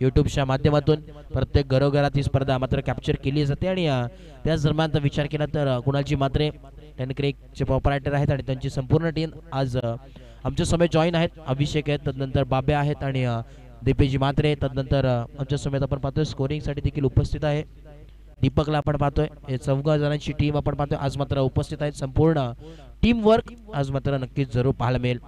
यूट्यूबच्या माध्यमातून प्रत्येक घरोघरात ही स्पर्धा मात्र कॅप्चर केली जाते आणि त्याच दरम्यान विचार केला तर कुणालजी म्हात्रे टेनक्रेकचे ऑपरेटर आहेत आणि त्यांची संपूर्ण टीम आज आमच्या समोर जॉईन आहेत. अभिषेक आहेत, तदनंतर बाब्या आहेत आणि दीपेजी म्हात्रे, तदनंतर आमच्या समोर आपण पाहतोय स्कोरिंगसाठी देखील उपस्थित आहे दीपकला आपण पाहतोय. हे 14 जणांची टीम आपण पाहतोय आज मात्र उपस्थित आहेत. संपूर्ण टीम वर्क आज मात्र नक्कीच जरूर पाहायला मिळेल.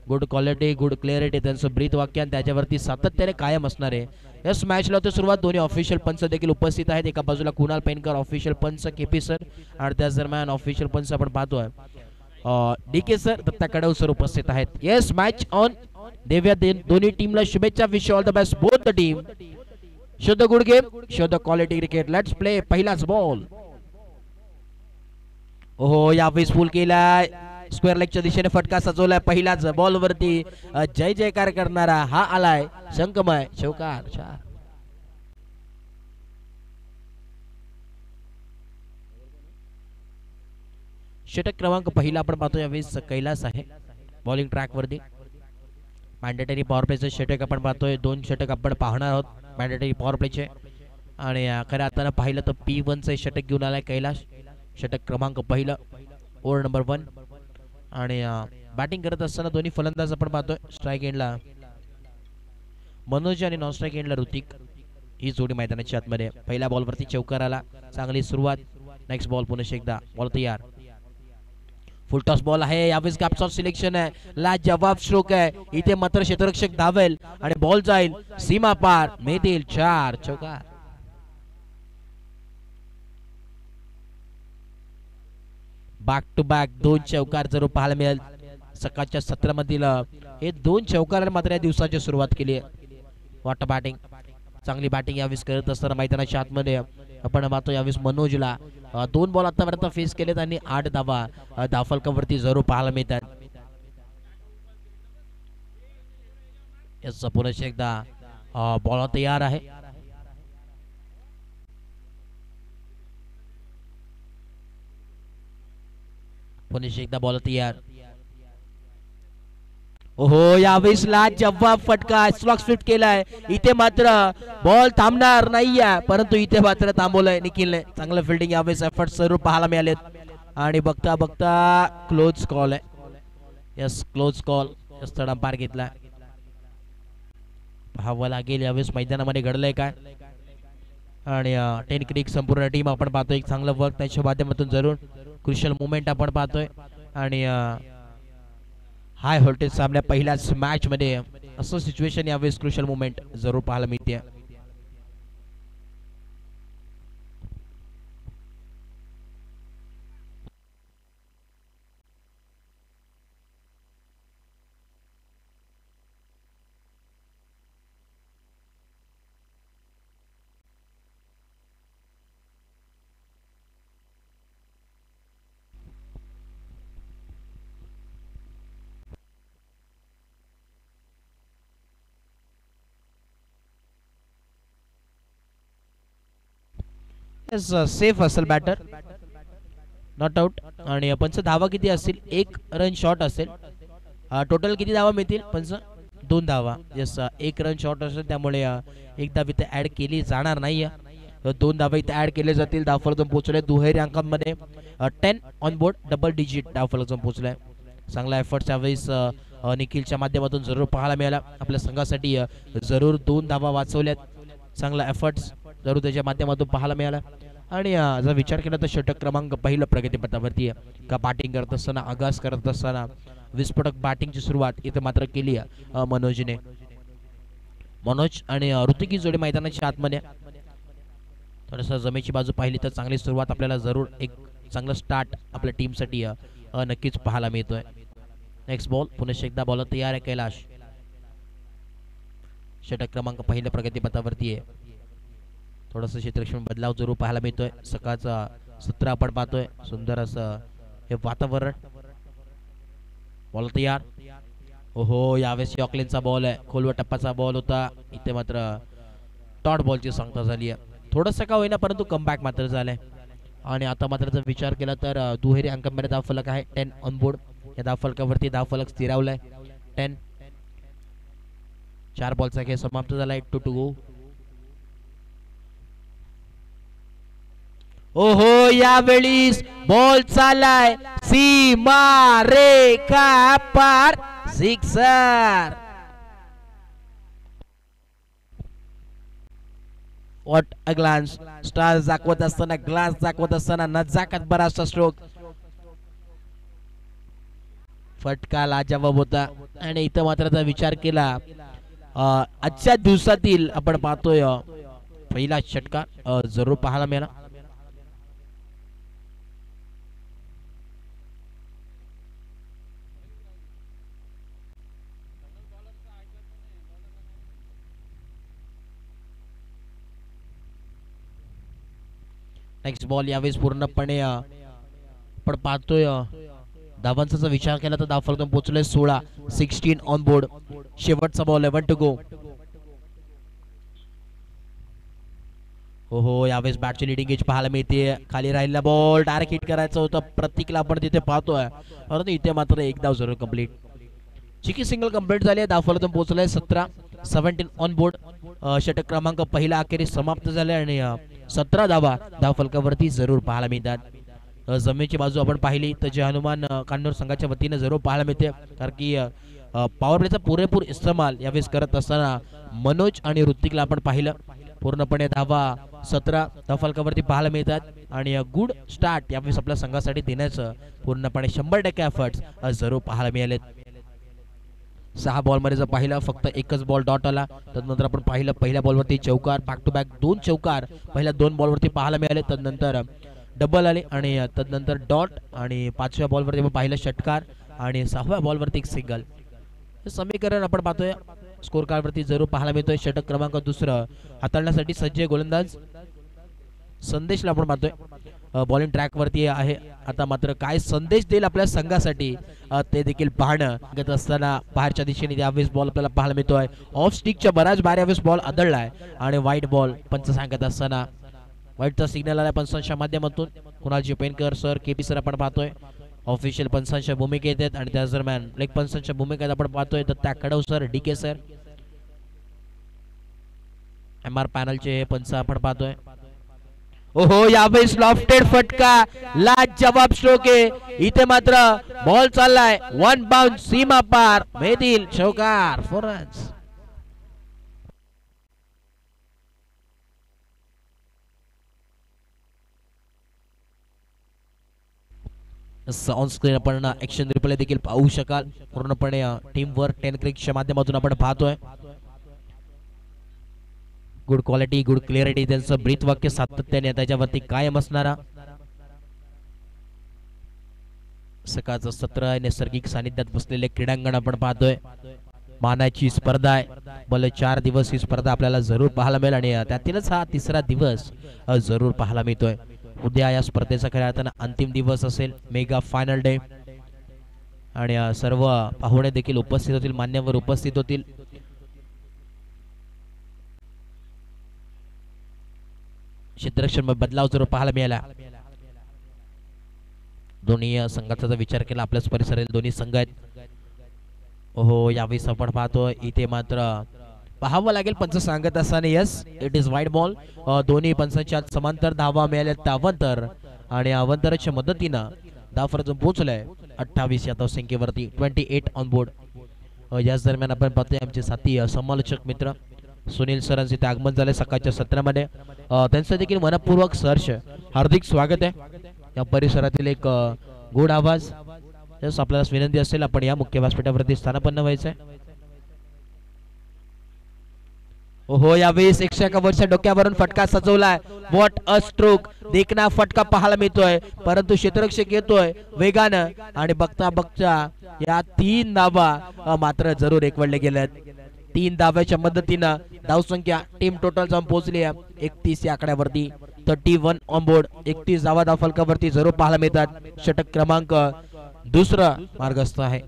गुड क्वालिटी, गुड क्लिअरिटी, त्यांचं ब्रीथ वाक्य आणि त्याच्यावरती सातत्याने कायम असणार आहे. यस मॅचला होते सुरुवात. दोन्ही ऑफिशियल पंच देखील उपस्थित आहेत. एका बाजूला कुणाल पेनकर ऑफिशियल पंच केपी सर आणि त्याच दरम्यान ऑफिशियल पंच आपण पाहतोय डीके सर, दत्ता कडव सर उपस्थित आहेत. Yes match on. देव्या दोन्ही टीमला शुभेच्छा. Wish all the best both the team. Show the good game, show the quality cricket. Let's play. पहिलाच बॉल. ओहो, यावेळेस फुल केलाय. स्क्वेअर लेगच्या दिशेने फटका सजवलाय. पहिलाच बॉल वरती जय जयकार करणारा हा आलाय शंकमय चौकार. 4 षटक क्रमांक पहिला आपण पाहतो यावेळेस कैलास आहे बॉलिंग ट्रॅक वरती. मॅन्डेटरी पॉवर प्लेचे षटक आपण पाहतोय. 2 षटक आपण पाहणार आहोत मॅन्डेटरी पॉवर प्लेचे आणि खरं आता पाहिलं तर P1चे षटक घेऊन आलाय कैलास. षटक क्रमांक पहिलं, ओव्हर नंबर 1 आणि बॅटिंग करत असताना दोन्ही फलंदाज आपण पाहतोय. स्ट्राईक एंडला मनोज आणि नॉन स्ट्राईक एंडला ऋतिक ही जोडी मैदानाच्या आतमध्ये. पहिल्या बॉलवरती चौकार आला. चांगली सुरुवात. नेक्स्ट बॉल पुन्हा एकदा. बॉल तयार. फुल टॉस बॉल आहे. यावेळेस गॅपशॉट सिलेक्शन आहे. लाजवाब स्ट्रोक आहे. इथे मात्र क्षेत्ररक्षक धावेल आणि बॉल जाईल सीमा पार. मिळतील 4 चौकार. बॅक टू बॅक 2 चौकार जरूर पाहायला मिळेल. सकाळच्या सत्रामधील हे 2 चौकारांनी मात्र या दिवसाची सुरुवात केली आहे. वॉटर बॅटिंग, चांगली बॅटिंग यावेळेस करत असताना मैदानाच्या आतमध्ये आपण पाहतो यावेळेस मनोजला 2 बॉल आतापर्यंत फेस केलेत आणि 8 धावा धावफलकावरती जरूर पाहायला मिळतात. याचा पुन्हा एकदा बॉल तयार आहे. पुन्हा एकदा बॉल तयार. ओहो, यावेळेस लाजवाब फटका स्लॉग स्वीप केलाय. इथे मात्र बॉल थांबणार नाहीये परंतु इथे मात्र थांबवलंय निखिलने. चांगलं फिल्डिंग यावेळेस एफर्ट जरूर पाहायला मिळालेत आणि बघता बघता क्लोज कॉल आहे. Yes close call. स्थळा पार घेतला. पाहावं लागेल यावेळेस मैदानामध्ये घडलंय काय आणि टेनक्रिक संपूर्ण टीम आपण पाहतोय. एक चांगलं वर्क त्याच्या माध्यमातून जरूर क्रुशियल मुवमेंट आपण पाहतोय आणि हाय व्होल्टेज सामन्या पहिल्याच मॅच मध्ये असं सिच्युएशन यावेळेस क्रुशियल मुवमेंट जरूर पाहायला मिळते. सेफ असेल बॅटर, नॉट आउट आणि पंच धावा किती असतील? 1 रन शॉट असेल. टोटल किती धावा मिळतील पंच? 2 धावा. यस 1 रन शॉट असेल त्यामुळे एक धाव इथे ऍड केली जाणार नाही. 2 धावा इथे ऍड केले जातील. धावफलक पोहोचले दुहेरी अंकांमध्ये 10 ऑन बोर्ड, डबल डिजिट धावफलक पोहोचलाय. चांगला एफर्ट यावेळेस निखिलच्या माध्यमातून जरूर पाहायला मिळाला. आपल्या संघासाठी जरूर 2 धावा वाचवल्यात. चांगला एफर्ट्स जरूर त्याच्या माध्यमातून पाहायला मिळाला आणि जर विचार केला तर षटक क्रमांक पहिलं प्रगतीपथावरती का बॅटिंग करत असताना आगास करत असताना विस्फोटक बॅटिंगची सुरुवात इथे मात्र केली मनोजने. मनोज आणि ऋतिकी जोडी मैदानाच्या आतमध्ये. थोडंसं जमेची बाजू पाहिली तर चांगली सुरुवात आपल्याला जरूर एक चांगलं स्टार्ट आपल्या टीमसाठी नक्कीच पाहायला मिळतोय. नेक्स्ट बॉल पुन्हा एकदा बॉल तयार आहे कैलाश. षटक क्रमांक पहिल्या प्रगतीपथावरती आहे. थोडंसं क्षेत्ररक्षण बदलाव जरूर पाहायला मिळतोय. सकाळचा सत्र आपण पाहतोय. सुंदर असं हे वातावरण. बॉल तयार. ओहो, यावेळेस ऑकलेनचा बॉल आहे. खोलवा टप्पाचा बॉल होता. इथे मात्र टॉट बॉलची सांगता झाली आहे. थोडंसं का होईना परंतु कमबॅक मात्र झालंय आणि आता मात्र जर विचार केला तर दुहेरी अंकांमध्ये धावफलक आहे 10 ऑन बोर्ड. या धावफलकावरती धावफलक स्थिरावलाय 10. 4 बॉलचा खेळ समाप्त झाला. 1 to 2. ओहो यावेळी बॉल चालाय सीमा रेखा पार. Sixer. What a glance. Star दाखवत असताना ग्लास दाखवत असताना नजाकत बराचसा स्ट्रोक. फटका लाजवाब होता आणि इथं मात्र जर विचार केला आजच्या दिवसातील आपण पाहतोय पहिला षटकार जरूर पाहायला मिळाला. नेक्स्ट बॉल यावेळेस पूर्णपणे आपण पाहतोय धावांचा विचार केला तर धाव फलक पोहोचले 16. 16 ऑन बोर्ड. शेवटचा बॉल 11 to go. हो यावेळेस बॅटची लिडिंग एज पाहायला मिळते. खाली राहिलेला बॉल डायरेक्ट हिट करायचं होतं प्रतीकला आपण तिथे पाहतोय परंतु इथे मात्र एक धाव जरूर कंप्लीट. चिकी सिंगल कंप्लीट झाली आहे. धाव फलक पोहोचलाय 17. 17 ऑन बोर्ड. षटक क्रमांक पहिला अखेरीस समाप्त झाले आणि 17 धावा धाव फलकावरती जरूर पाहायला मिळतात. जमिनीची बाजू आपण पाहिली तर जे हनुमान कान्नूर संघाच्या वतीने जरूर पाहायला मिळते कारण की पॉवर प्लेचा पुरेपूर इस्तेमाल यावेळेस करत असताना मनोज आणि ऋतिकला आपण पाहिलं. पूर्णपणे धावा 17 धाव फलकावरती पाहायला मिळतात आणि गुड स्टार्ट यावेळेस आपल्या संघासाठी देण्याचं पूर्णपणे 100% एफर्ट्स जरूर पाहायला मिळालेत. 6 बॉल मध्ये जर पाहिलं फक्त एकच बॉल डॉट आला. तदनंतर आपण पाहिलं पहिल्या बॉलवरती चौकार बॅक टू बॅक 2 चौकार पहिल्या 2 बॉलवरती पाहायला मिळाले. तदनंतर डबल आले आणि तदनंतर डॉट आणि 5व्या बॉलवरती आपण पाहिलं षटकार आणि 6व्या बॉलवरती एक सिंगल. हे समीकरण आपण पाहतोय स्कोर कार्ड वरती जरूर पाहायला मिळतोय. षटक क्रमांक 2 हाताळण्यासाठी सज्ज गोलंदाज संदेशला आपण पाहतोय बॉलिंग ट्रॅक वरती आहे. आता मात्र काय संदेश देईल आपल्या संघासाठी ते देखील पाहणं घेत असताना बाहेरच्या दिशेने यावेळेस बॉल आपल्याला पाहायला मिळतोय. ऑफ स्टिकच्या बराच बाहेर यावेळेस बॉल आदळलाय आणि वाईट बॉल पंच सांगत असताना वाईटचा सिग्नल आला पंचांच्या माध्यमातून. कुणालजी पेनकर सर केपी सर आपण पाहतोय ऑफिशियल पंचांच्या भूमिकेत आहेत आणि त्याच दरम्यान लेग पंचांच्या भूमिकेत आपण पाहतोय तर त्या कडव सर डीके सर एमआर पॅनलचे पंच आपण पाहतोय. ओहो यावेळेस लॉफ्टेड फटका लाजवाब स्ट्रोक आहे. इथे मात्र बॉल चाललाय 1 बाउंस सीमा पार मेदिल चौकार 4 रन्स. ऑन स्क्रीन आपण ऍक्शन रिप्ले देखील पाहू शकाल. पूर्णपणे टीम वर्क 10 क्रिकच्या माध्यमातून आपण पाहतोय. गुड क्वालिटी गुड क्लिअरिटी त्यांचं ब्रीथ वाक्य सातत्याने त्याच्यावरती कायम असणारा सकाळचं सत्र आहे. नैसर्गिक सानिध्यात बसलेले क्रीडांगण आपण पाहतोय. मानाची स्पर्धा आहे. बल 4 दिवस ही स्पर्धा आपल्याला जरूर पाहायला मिळेल आणि त्यातीलच हा 3रा दिवस जरूर पाहायला मिळतोय. उद्या या स्पर्धेचा खऱ्या अर्थानं अंतिम दिवस असेल. मेगा फायनल डे आणि सर्व पाहुणे देखील उपस्थित होतील. मान्यवर उपस्थित होतील. क्षेत्ररक्षण बदलाव जरूर पाहायला मिळाला. दोन्ही संघाचा जर विचार केला आपल्याच परिसरातील दोन्ही संघ आहेत. ओहो यावेळी आपण पाहतो इथे मात्र पाहावं लागेल पंच सांगत असताना yes it is wide ball. दोन्ही पंचांच्या समांतर धावा मिळाल्या अवंतर आणि अवंतराच्या मदतीनं धावफलक पोहोचलाय 28 या धावसंख्येवरती 28 ऑन बोर्ड. याच दरम्यान आपण पाहतोय आमचे साथी समालोचक मित्र सुनील सरांचे ते आगमन झाले सकाळच्या सत्रामध्ये. त्यांचं देखील मनपूर्वक सहर्ष हार्दिक स्वागत आहे. या परिसरातील एक गोड आवाज आपल्याला विनंती असेल आपण या मुख्य व्यासपीठावरती स्थानापन्न व्हायचंय. ओहो यावेळेस 101 वर्षा डोक्यावरून फटका सजवलाय. What a stroke. देखना फटका पाहायला मिळतोय परंतु क्षेत्ररक्षक येतोय वेगानं आणि बघता बघता या 3 धावा मात्र जरूर एकवडले गेल्यात. 3 धाव्याच्या मदतीनं धावसंख्या टीम टोटल जाऊन पोहोचली आहे 31 या आकड्यावरती. 31 ऑन बोर्ड. 31 धावा धावफलकावरती जरूर पाहायला मिळतात. षटक क्रमांक 2 मार्गस्थ आहे.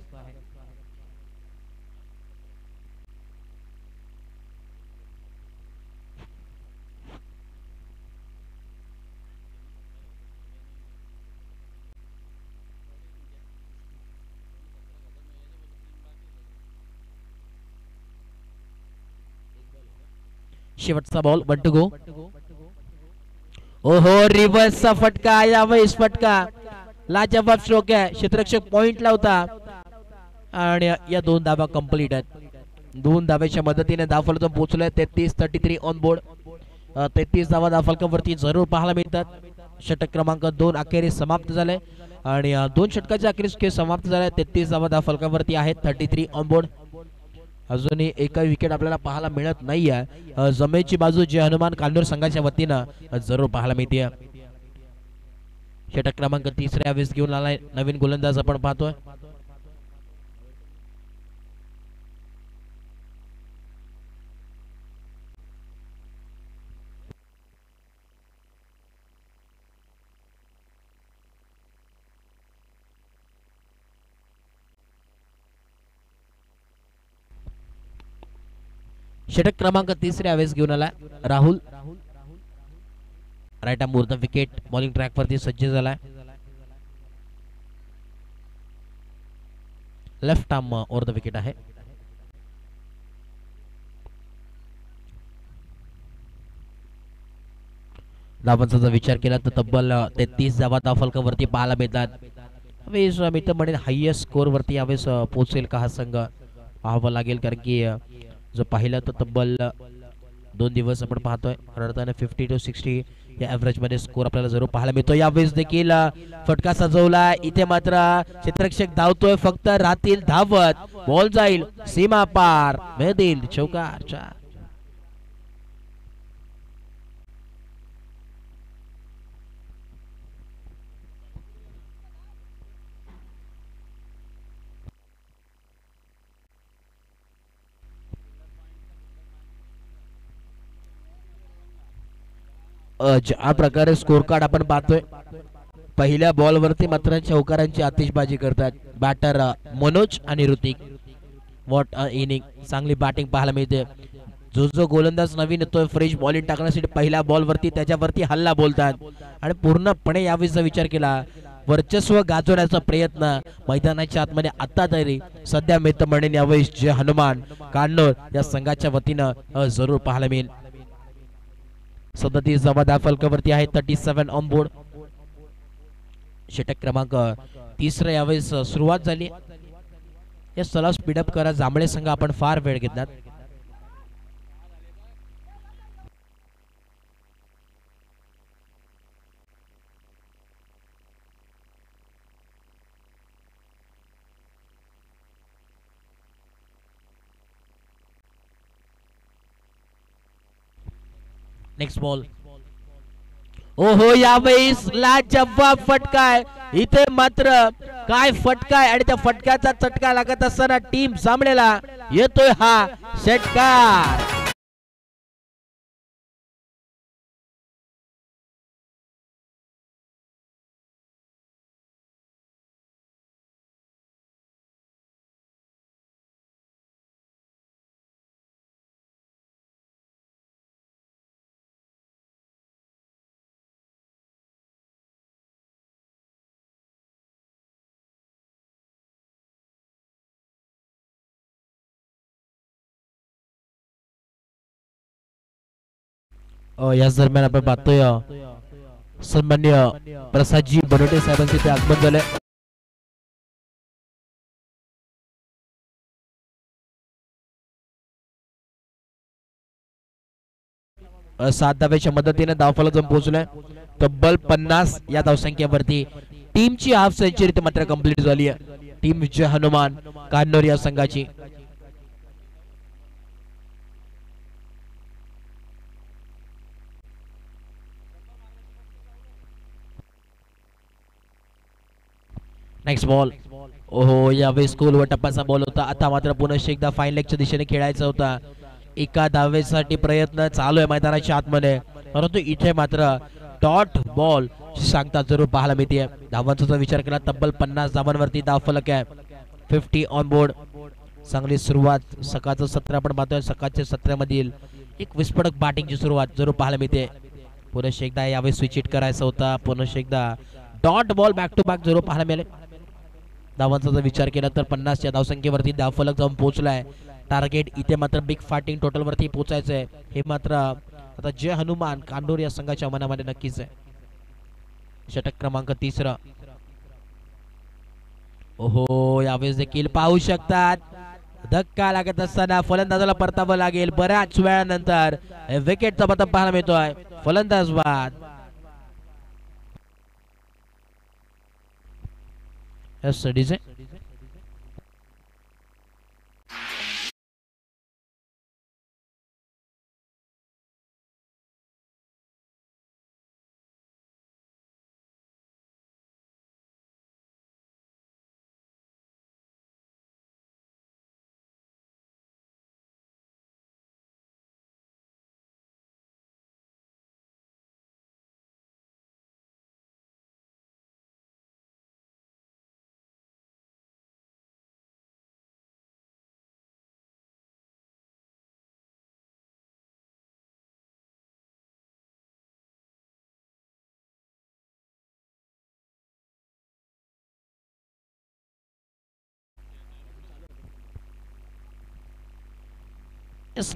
शेवटचा बॉल 1 टू गो. ओहो रिव्हर्सचा फटका, यावेळेस फटका लाजवाब स्ट्रोक आहे. क्षेत्ररक्षक पॉइंट लावता आणि या 2 धावा कंप्लीट आहेत. 2 धाव्याच्या मदतीने धावफलकावर पोहोचलोय. 33 ऑन बोर्ड. 33 धावा धावफलकावरती जरूर पाहायला मिळतात. षटक क्रमांक 2 अखेरीस समाप्त झाले आणि 2 षटकाच्या अखेरीस खेळ समाप्त झाले. 33 धावा धावफलकावरती आहेत. 33 ऑन बोर्ड. अजूनही एकही विकेट आपल्याला पाहायला मिळत नाहीये. जमेची बाजू जे हनुमान कान्नूर संघाच्या वतीनं जरूर पाहायला मिळते. षटक क्रमांक 3 यावेळेस घेऊन आलाय नवीन गोलंदाज आपण पाहतोय. षटक क्रमांक 3 यावेळेस घेऊन आला Rahul. Right arm the wicket bowling track वरती सज्ज झालाय. Left arm over the wicket आहे. धावांचा जर विचार केला तर तब्बल 33 धावा धावफलकावरती पाहायला मिळतात. मी तर म्हणेन हायएस्ट स्कोर वरती यावेळेस पोहोचेल का हा संघ पाहावं लागेल. कारण की जो पाहिलं तर तब्बल 2 दिवस आपण पाहतोय. खरं 50 to 60 या ऍव्हरेज मध्ये स्कोर आपल्याला जरूर पाहायला मिळतो. यावेळेस देखील फटका सजवला. इथे मात्र क्षेत्ररक्षक धावतोय. फक्त राहतील धावत. बॉल जाईल सीमा पार. मेहदील चौकार 4. ज्या प्रकारे स्कोर कार्ड आपण पाहतोय पहिल्या बॉल वरती मात्र चौकारांची आतिषबाजी करतात बॅटर मनोज आणि ऋतिक. What a inning. चांगली बॅटिंग पाहायला मिळते. जो गोलंदाज नवीन येतोय फ्रेश बॉलिंग टाकण्यासाठी पहिल्या बॉल वरती त्याच्यावरती हल्ला बोलतात आणि पूर्णपणे यावेळीचा विचार केला वर्चस्व गाजवण्याचा प्रयत्न मैदानाच्या आतमध्ये आता तरी सध्या मित्र म्हणेन यावेळेस जे हनुमान कान्नूर या संघाच्या वतीनं जरूर पाहायला मिळेल. 37 धावा धावफलकावरती आहे. 37 ऑन बोर्ड. षटक क्रमांक 3 यावेळेस सुरुवात झाली. या सला स्पीडअप करा. जांभळे संघ आपण फार वेळ घेतलात. Next ball. ओहो यावेळेस लाजवाब फटकाय. इथे मात्र काय फटकाय आणि त्या फटक्याचा चटका लागत असताना टीम जांभळेला येतोय हा षटकार. याच दरम्यान आपण पाहतोय सन्मान्य प्रसादजी बनोटे साहेबांचे ते आगमन झाले. सात धाव्याच्या मदतीने धावफलक जाऊन पोहोचलाय. तब्बल 50 या धावसंख्येवरती टीमची हाफ सेंचुरी मात्र कंप्लीट झाली आहे. टीम विजय हनुमान कान्नूर या संघाची. Next ball. ओहो यावेळी स्कूल व टप्प्याचा बॉल होता. आता मात्र पुन्हा एकदा फाईन लेगच्या दिशेने खेळायचा होता. एका धावेसाठी प्रयत्न चालू आहे मैदानाच्या आतमध्ये परंतु इथे मात्र डॉट बॉल सांगता जरूर पाहायला मिळते. धावांचा विचार केला तब्बल 50 धावांवरती धावफलक आहे. 50 ऑन बोर्ड. चांगली सुरुवात सकाळचं सत्र आपण पाहतोय. सकाळच्या सत्रामधील एक विस्फोटक बॅटिंगची सुरुवात जरूर पाहायला मिळते. पुन्हा एकदा यावेळी स्विच हिट करायचा होता. पुन्हा एकदा dot ball back to back जरूर पाहायला मिळाले. धावांचा जर विचार केला तर 50 च्या धावसंख्येवरती धावफलक जाऊन पोहोचलाय. टार्गेट इथे मात्र बिग फायटिंग टोटल वरती पोहोचायचं आहे, हे मात्र आता जय हनुमान कान्नूर या संघाच्या मनामध्ये नक्कीच आहे. षटक क्रमांक 3. ओहो, यावेळेस देखील पाहू शकतात धक्का लागत असताना फलंदाजाला परतावं लागेल. बऱ्याच वेळानंतर विकेटचा पतन पाहायला मिळतोय. फलंदाज बाद. Yes DJ.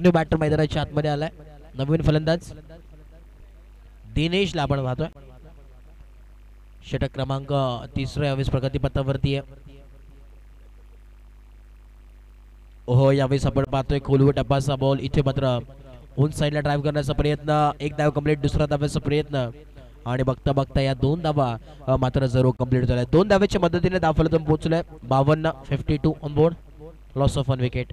न्यू बॅटर मैदानाच्या आतमध्ये आलाय. नवीन फलंदाज दिनेश ला आपण पाहतोय. षटक क्रमांक 3 यावेळेस प्रगतीपथावरती आहे. ओहो, यावेळेस आपण पाहतोय खोलवर टप्पाचा बॉल. इथे मात्र उन साईडला ड्राईव्ह करण्याचा प्रयत्न. एक धाव कंप्लीट. दुसरा धावाचा प्रयत्न आणि बघता बघता या 2 धावा मात्र जरूर कंप्लीट झाल्या. 2 धावेच्या मदतीने धावफलक पोहोचलाय 52. 52 on board. Loss of 1 wicket.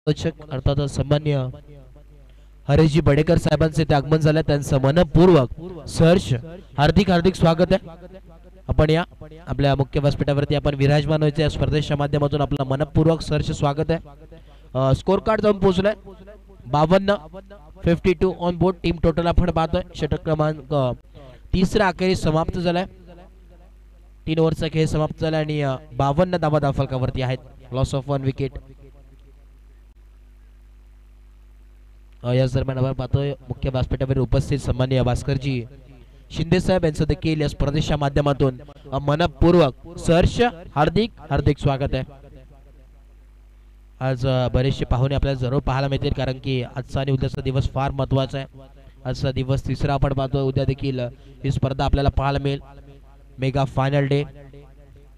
अर्थात सन्मान्य हरेशजी बडेकर साहेबांचे ते आगमन झाले. त्यांचं मनपूर्वक सहर्ष हार्दिक हार्दिक स्वागत आहे. आपण या आपल्या मुख्य व्यासपीठावरती आपण विराजमान व्हायचे. या स्पर्धेच्या माध्यमातून आपलं मनपूर्वक सहर्ष स्वागत आहे. स्कोर कार्ड जाऊन पोहोचलाय 52. 52 ऑन बोर्ड. टीम टोटल आपण पाहतोय. षटक क्रमांक 3 अखेरी समाप्त झालाय. 3 ओव्हरचा खेळ समाप्त झाला आणि 52 धावा धावफलकावरती आहेत. Loss of 1 wicket. याच दरम्यान आपण पाहतोय मुख्य व्यासपीठावर उपस्थित सन्माननीय भास्करजी शिंदे साहेब यांचं देखील या स्पर्धेच्या माध्यमातून मनपूर्वक सहर्ष हार्दिक हार्दिक स्वागत आहे. आज बरेचसे पाहुणे आपल्याला जरूर पाहायला मिळतील, कारण की आजचा आणि उद्याचा दिवस फार महत्त्वाचा आहे. आजचा दिवस 3 आपण पाहतोय. उद्या देखील ही स्पर्धा आपल्याला पाहायला मिळेल. Mega final day.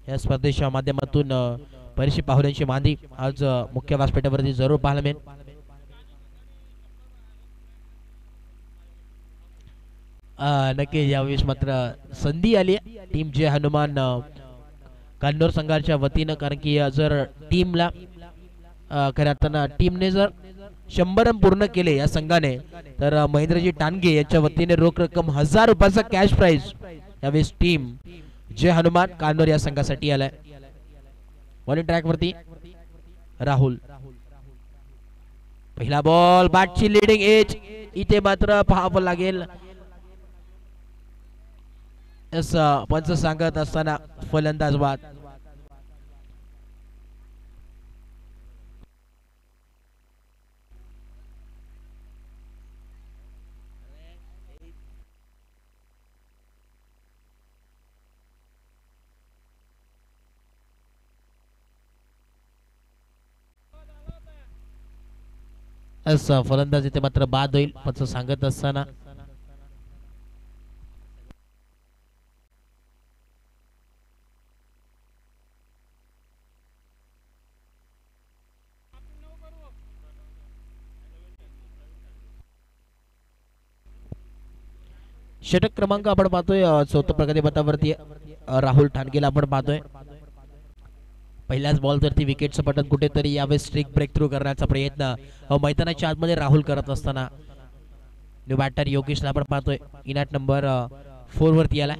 या स्पर्धेच्या माध्यमातून बरेचसे पाहुण्यांची मांदी आज मुख्य व्यासपीठावरती जरूर पाहायला मिळेल. नक्की यावेळेस मात्र संधी आली टीम जय हनुमान कान्नूर संघाच्या वतीनं, कारण की जर टीमला खऱ्या अर्थानं टीमने जर 100 रन पूर्ण केले या संघाने, तर महेंद्रजी टानगे यांच्या वतीने रोख रक्कम 1000 रुपयाचा कॅश प्राइज यावेळेस टीम जय हनुमान कान्नूर या संघासाठी आलाय. बॉलिंग ट्रॅक वरती राहुल. पहिला बॉल. बॅटची leading edge. इथे मात्र पाहावं लागेल पंच सांगत असताना फलंदाज बाद. असं फलंदाज इथे मात्र बाद होईल पंच सांगत असताना. षटक क्रमांक आपण पाहतोय चौथ्या प्रगती पथावरती राहुल ठाणगेला आपण पाहतोय. पहिल्याच बॉल वरती विकेटचं बटन कुठेतरी यावेळेस स्ट्रिक ब्रेक थ्रू करण्याचा प्रयत्न मैदानाच्या आतमध्ये राहुल करत असताना. न्यू बॅटर योगेशला आपण पाहतोय इनॅट नंबर 4 वरती आला.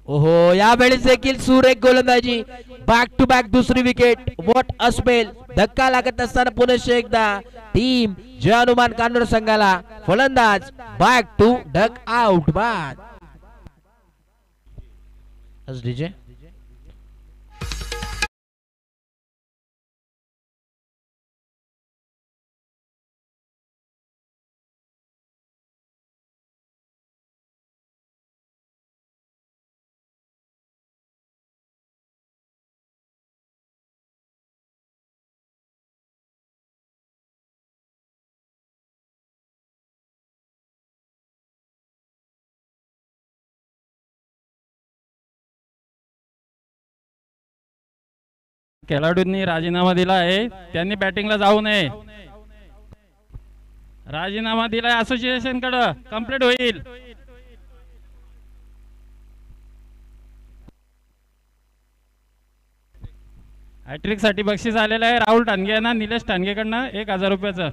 ओहो यावेळेस देखील सुरेख गोलंदाजी बॅक टू बॅक दुसरी विकेट. What a spell. धक्का लागत असताना पुन्हा एकदा टीम जय हनुमान कानोर संघाला फलंदाज बॅक टू डक आउट बाद. डीजे खेळाडूंनी राजीनामा दिला आहे, त्यांनी बॅटिंगला जाऊ नये. राजीनामा दिलाय असोसिएशन कडे, कंप्लीट होईल. हॅट्रिक साठी बक्षीस आलेलं आहे राहुल ठाणगे यांना निलेश ठाणगेकडनं 1000 रुपयाचं.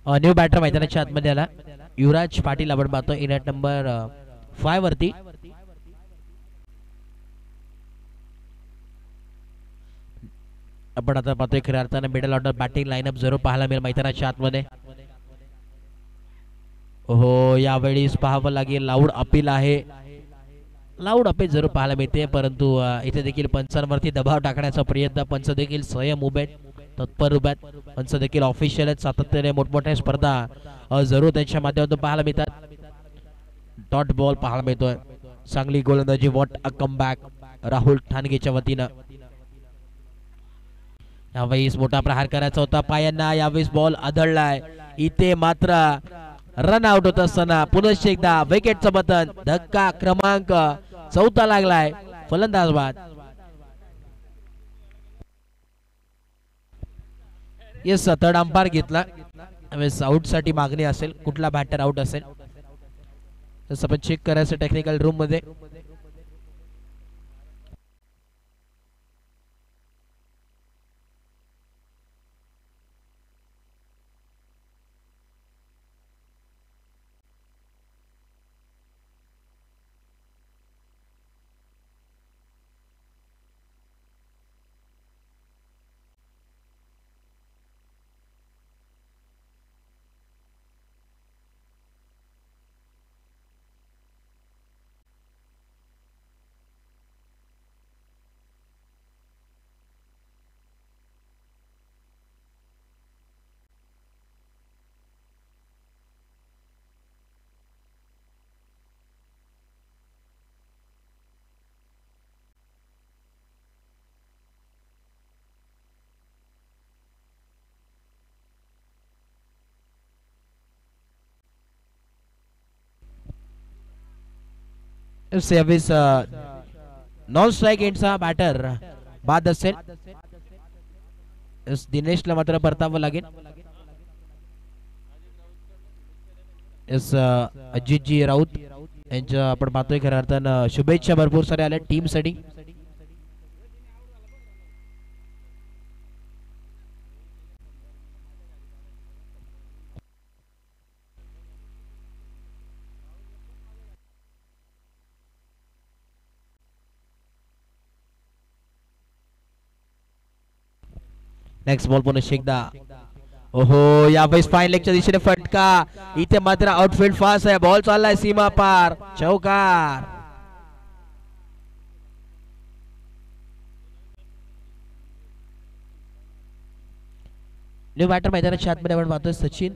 न्यू बॅटर मैदानाच्या आतमध्ये आला युवराज पाटील आपण पाहतो इनॅट नंबर 5 वरती. आपण आता पाहतोय खऱ्या अर्थाने मिडल ऑर्डर बॅटिंग लाईनअप जरूर पाहायला मिळेल मैदानाच्या आतमध्ये. हो यावेळेस पाहावं लागेल लाऊड अपील आहे. लाऊड अपील जरूर पाहायला मिळते परंतु इथे देखील पंचांवरती दबाव टाकण्याचा प्रयत्न. पंच देखील संयम उभे तत्पर उभ्यात. पंच देखील ऑफिशियल सातत्याने मोठमोठ्या स्पर्धा जरूर त्यांच्या माध्यमातून पाहायला मिळतात. डॉट बॉल पाहायला मिळतोय. चांगली गोलंदाजी व्हॉट अ कमबॅक राहुल ठाणगेच्या वतीनं. यावेळेस मोठा प्रहार करायचा होता पायांना. यावेळेस बॉल आदळलाय. इथे मात्र रन आउट होत असताना पुनश्च एकदा विकेटचं बटन. धक्का क्रमांक 4 लागलाय. फलंदाज बाद. येस थर्ड अंपायर घेतला. आउट साठी मागणी असेल, कुठला बॅटर आउट असेल तसं आपण चेक करायचं टेक्निकल रूम मध्ये. यावेळेस नॉन स्ट्राईक एंडचा बॅटर बाद असेल. दिनेशला मात्र परतावं लागेल. अजितजी राऊत यांच्या आपण पाहतोय खऱ्या अर्थानं शुभेच्छा भरपूर साऱ्या आल्या टीम साठी. नेक्स्ट बॉल पुन्हा एकदा. ओहो यावेळेस फाईन लेगच्या दिशेने फटका. इथे मात्र आउटफील्ड फास्ट आहे. बॉल चाललाय सीमा पार. चौकार. न्यू बॅटर मैदानाच्या आतमध्ये आपण पाहतोय सचिन.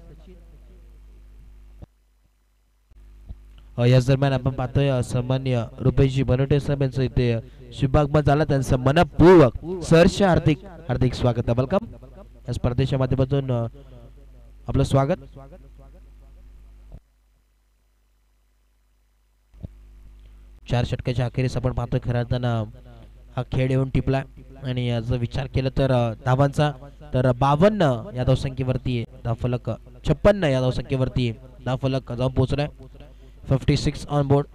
याच दरम्यान आपण पाहतोय सन्मान्य रुपेशजी बनवटे साहेब यांचं इथे शुभागमन झालं, त्यांचं मनपूर्वक सहर्ष हार्दिक हार्दिक स्वागत आहे. वेलकम या स्पर्धेच्या माध्यमातून आपलं स्वागत. चार षटकाच्या अखेरीस आपण पाहतोय खऱ्या अर्थानं हा खेळ येऊन टिपला आणि जर विचार केला तर धावांचा तर 52 या धावसंख्येवरती धावफलक 56 या धावसंख्येवरती धावफलक जाऊन पोहोचलाय. 56 ऑन बोर्ड.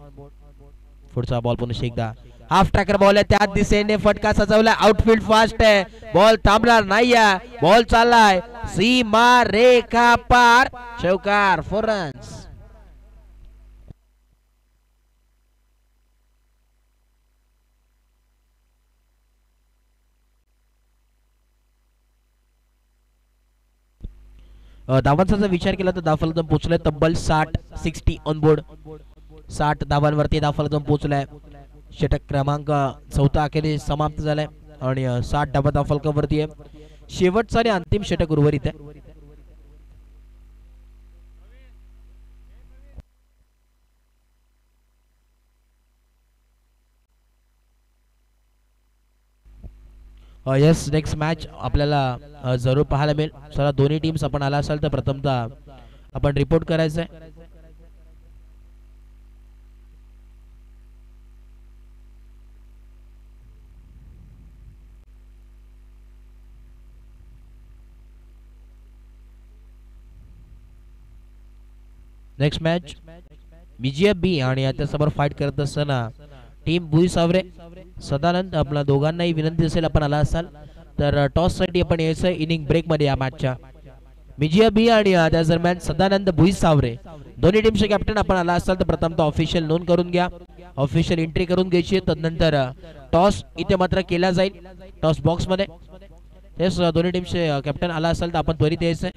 पुढचा बॉल पुन्हा एकदा हाफ ट्रॅकर बॉल आहे, त्याच दिशेने फटका सजवलाय. आउटफील्ड फास्ट आहे, बॉल थांबणार नाही, बॉल चाललाय सीमा रेखा पार. चौकार 4 रन्स. धावांचा जर विचार केला तर धावफलक जाऊन पोहोचलाय तब्बल 60 ऑन बोर्ड. 60 धावांवरती धावफलक जाऊन पोहोचलाय. षटक क्रमांक 4 अखेरी समाप्त झालाय आणि 60 धावा धावफलकावरती आहे. शेवटचा आणि अंतिम षटक उर्वरित आहे. यस नेक्स्ट मॅच आपल्याला जरूर पाहायला मिळेल. चला दोन्ही टीम्स आपण आला असाल तर प्रथमतः आपण रिपोर्ट करायचं आहे. नेक्स्ट मॅच बीजीएफ बी आणि याच्यासमोर फाईट करत असताना टीम भुई सावरे सदानंद. आपल्या दोघांनाही विनंती असेल आपण आला असाल तर टॉस साठी आपण यायचं इनिंग ब्रेक मध्ये या मॅचच्या. बीजीएफ बी आणि त्या दरम्यान सदानंद भुई सावरे दोन्ही टीमचे कॅप्टन आपण आला असाल तर प्रथमतः ऑफिशियल नोंद करून घ्या. ऑफिशियल एंट्री करून घ्यायची. तदनंतर टॉस इथे मात्र केला जाईल टॉस बॉक्स मध्ये. तेच दोन्ही टीमचे कॅप्टन आला असाल तर आपण त्वरित यायचंय.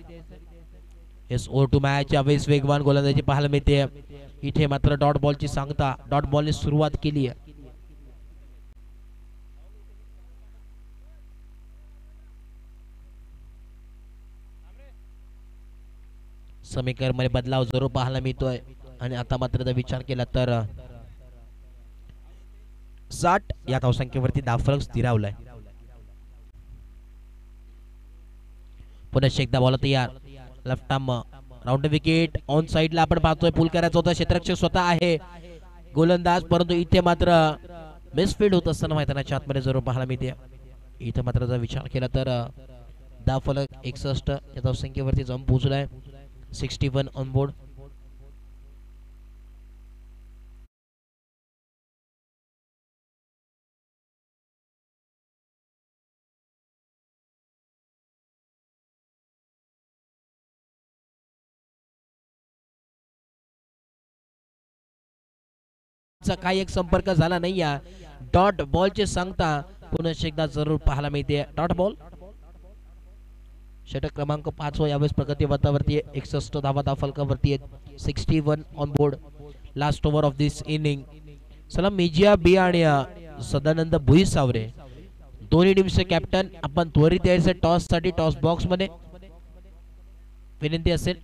Yes over to match. यावेळेस वेगवान गोलंदाजी पाहायला मिळते. इथे मात्र डॉट बॉलची सांगता डॉट बॉलने सुरुवात केली आहे. समीकरण मध्ये बदलाव जरूर पाहायला मिळतोय आणि आता मात्र जर विचार केला तर 60 या धावसंख्येवरती धावफलक स्थिरावलाय. पुन्हा एकदा बॉल तयार. Left arm round wicket on साइडला आपण पाहतोय. पुल करायचा होता, क्षेत्ररक्षक स्वतः आहे गोलंदाज, परंतु इथे मात्र मिसफील्ड होत असताना मैदानाच्या आतमध्ये जरूर पाहायला मिळते. इथे मात्र जर विचार केला तर धावफलक 61 या धावसंख्येवरती जाऊन पोहोचलाय. 61 ऑन बोर्ड. काही एक संपर्क झाला नाही. या डॉट बॉलचे सांगता पुन्हा एकदा जरूर पाहायला मिळते. डॉट बॉल षटक क्रमांक 5 यावेळेस प्रगती पथावरती 61 धावा धावफलकावरती आहेत. 61 on board. Last over of this inning. चला मेजिया बी आणि सदानंद भुई सावरे दोन्ही टीमचे कॅप्टन आपण त्वरित यायचे टॉस साठी टॉस बॉक्स मध्ये विनंती असेल.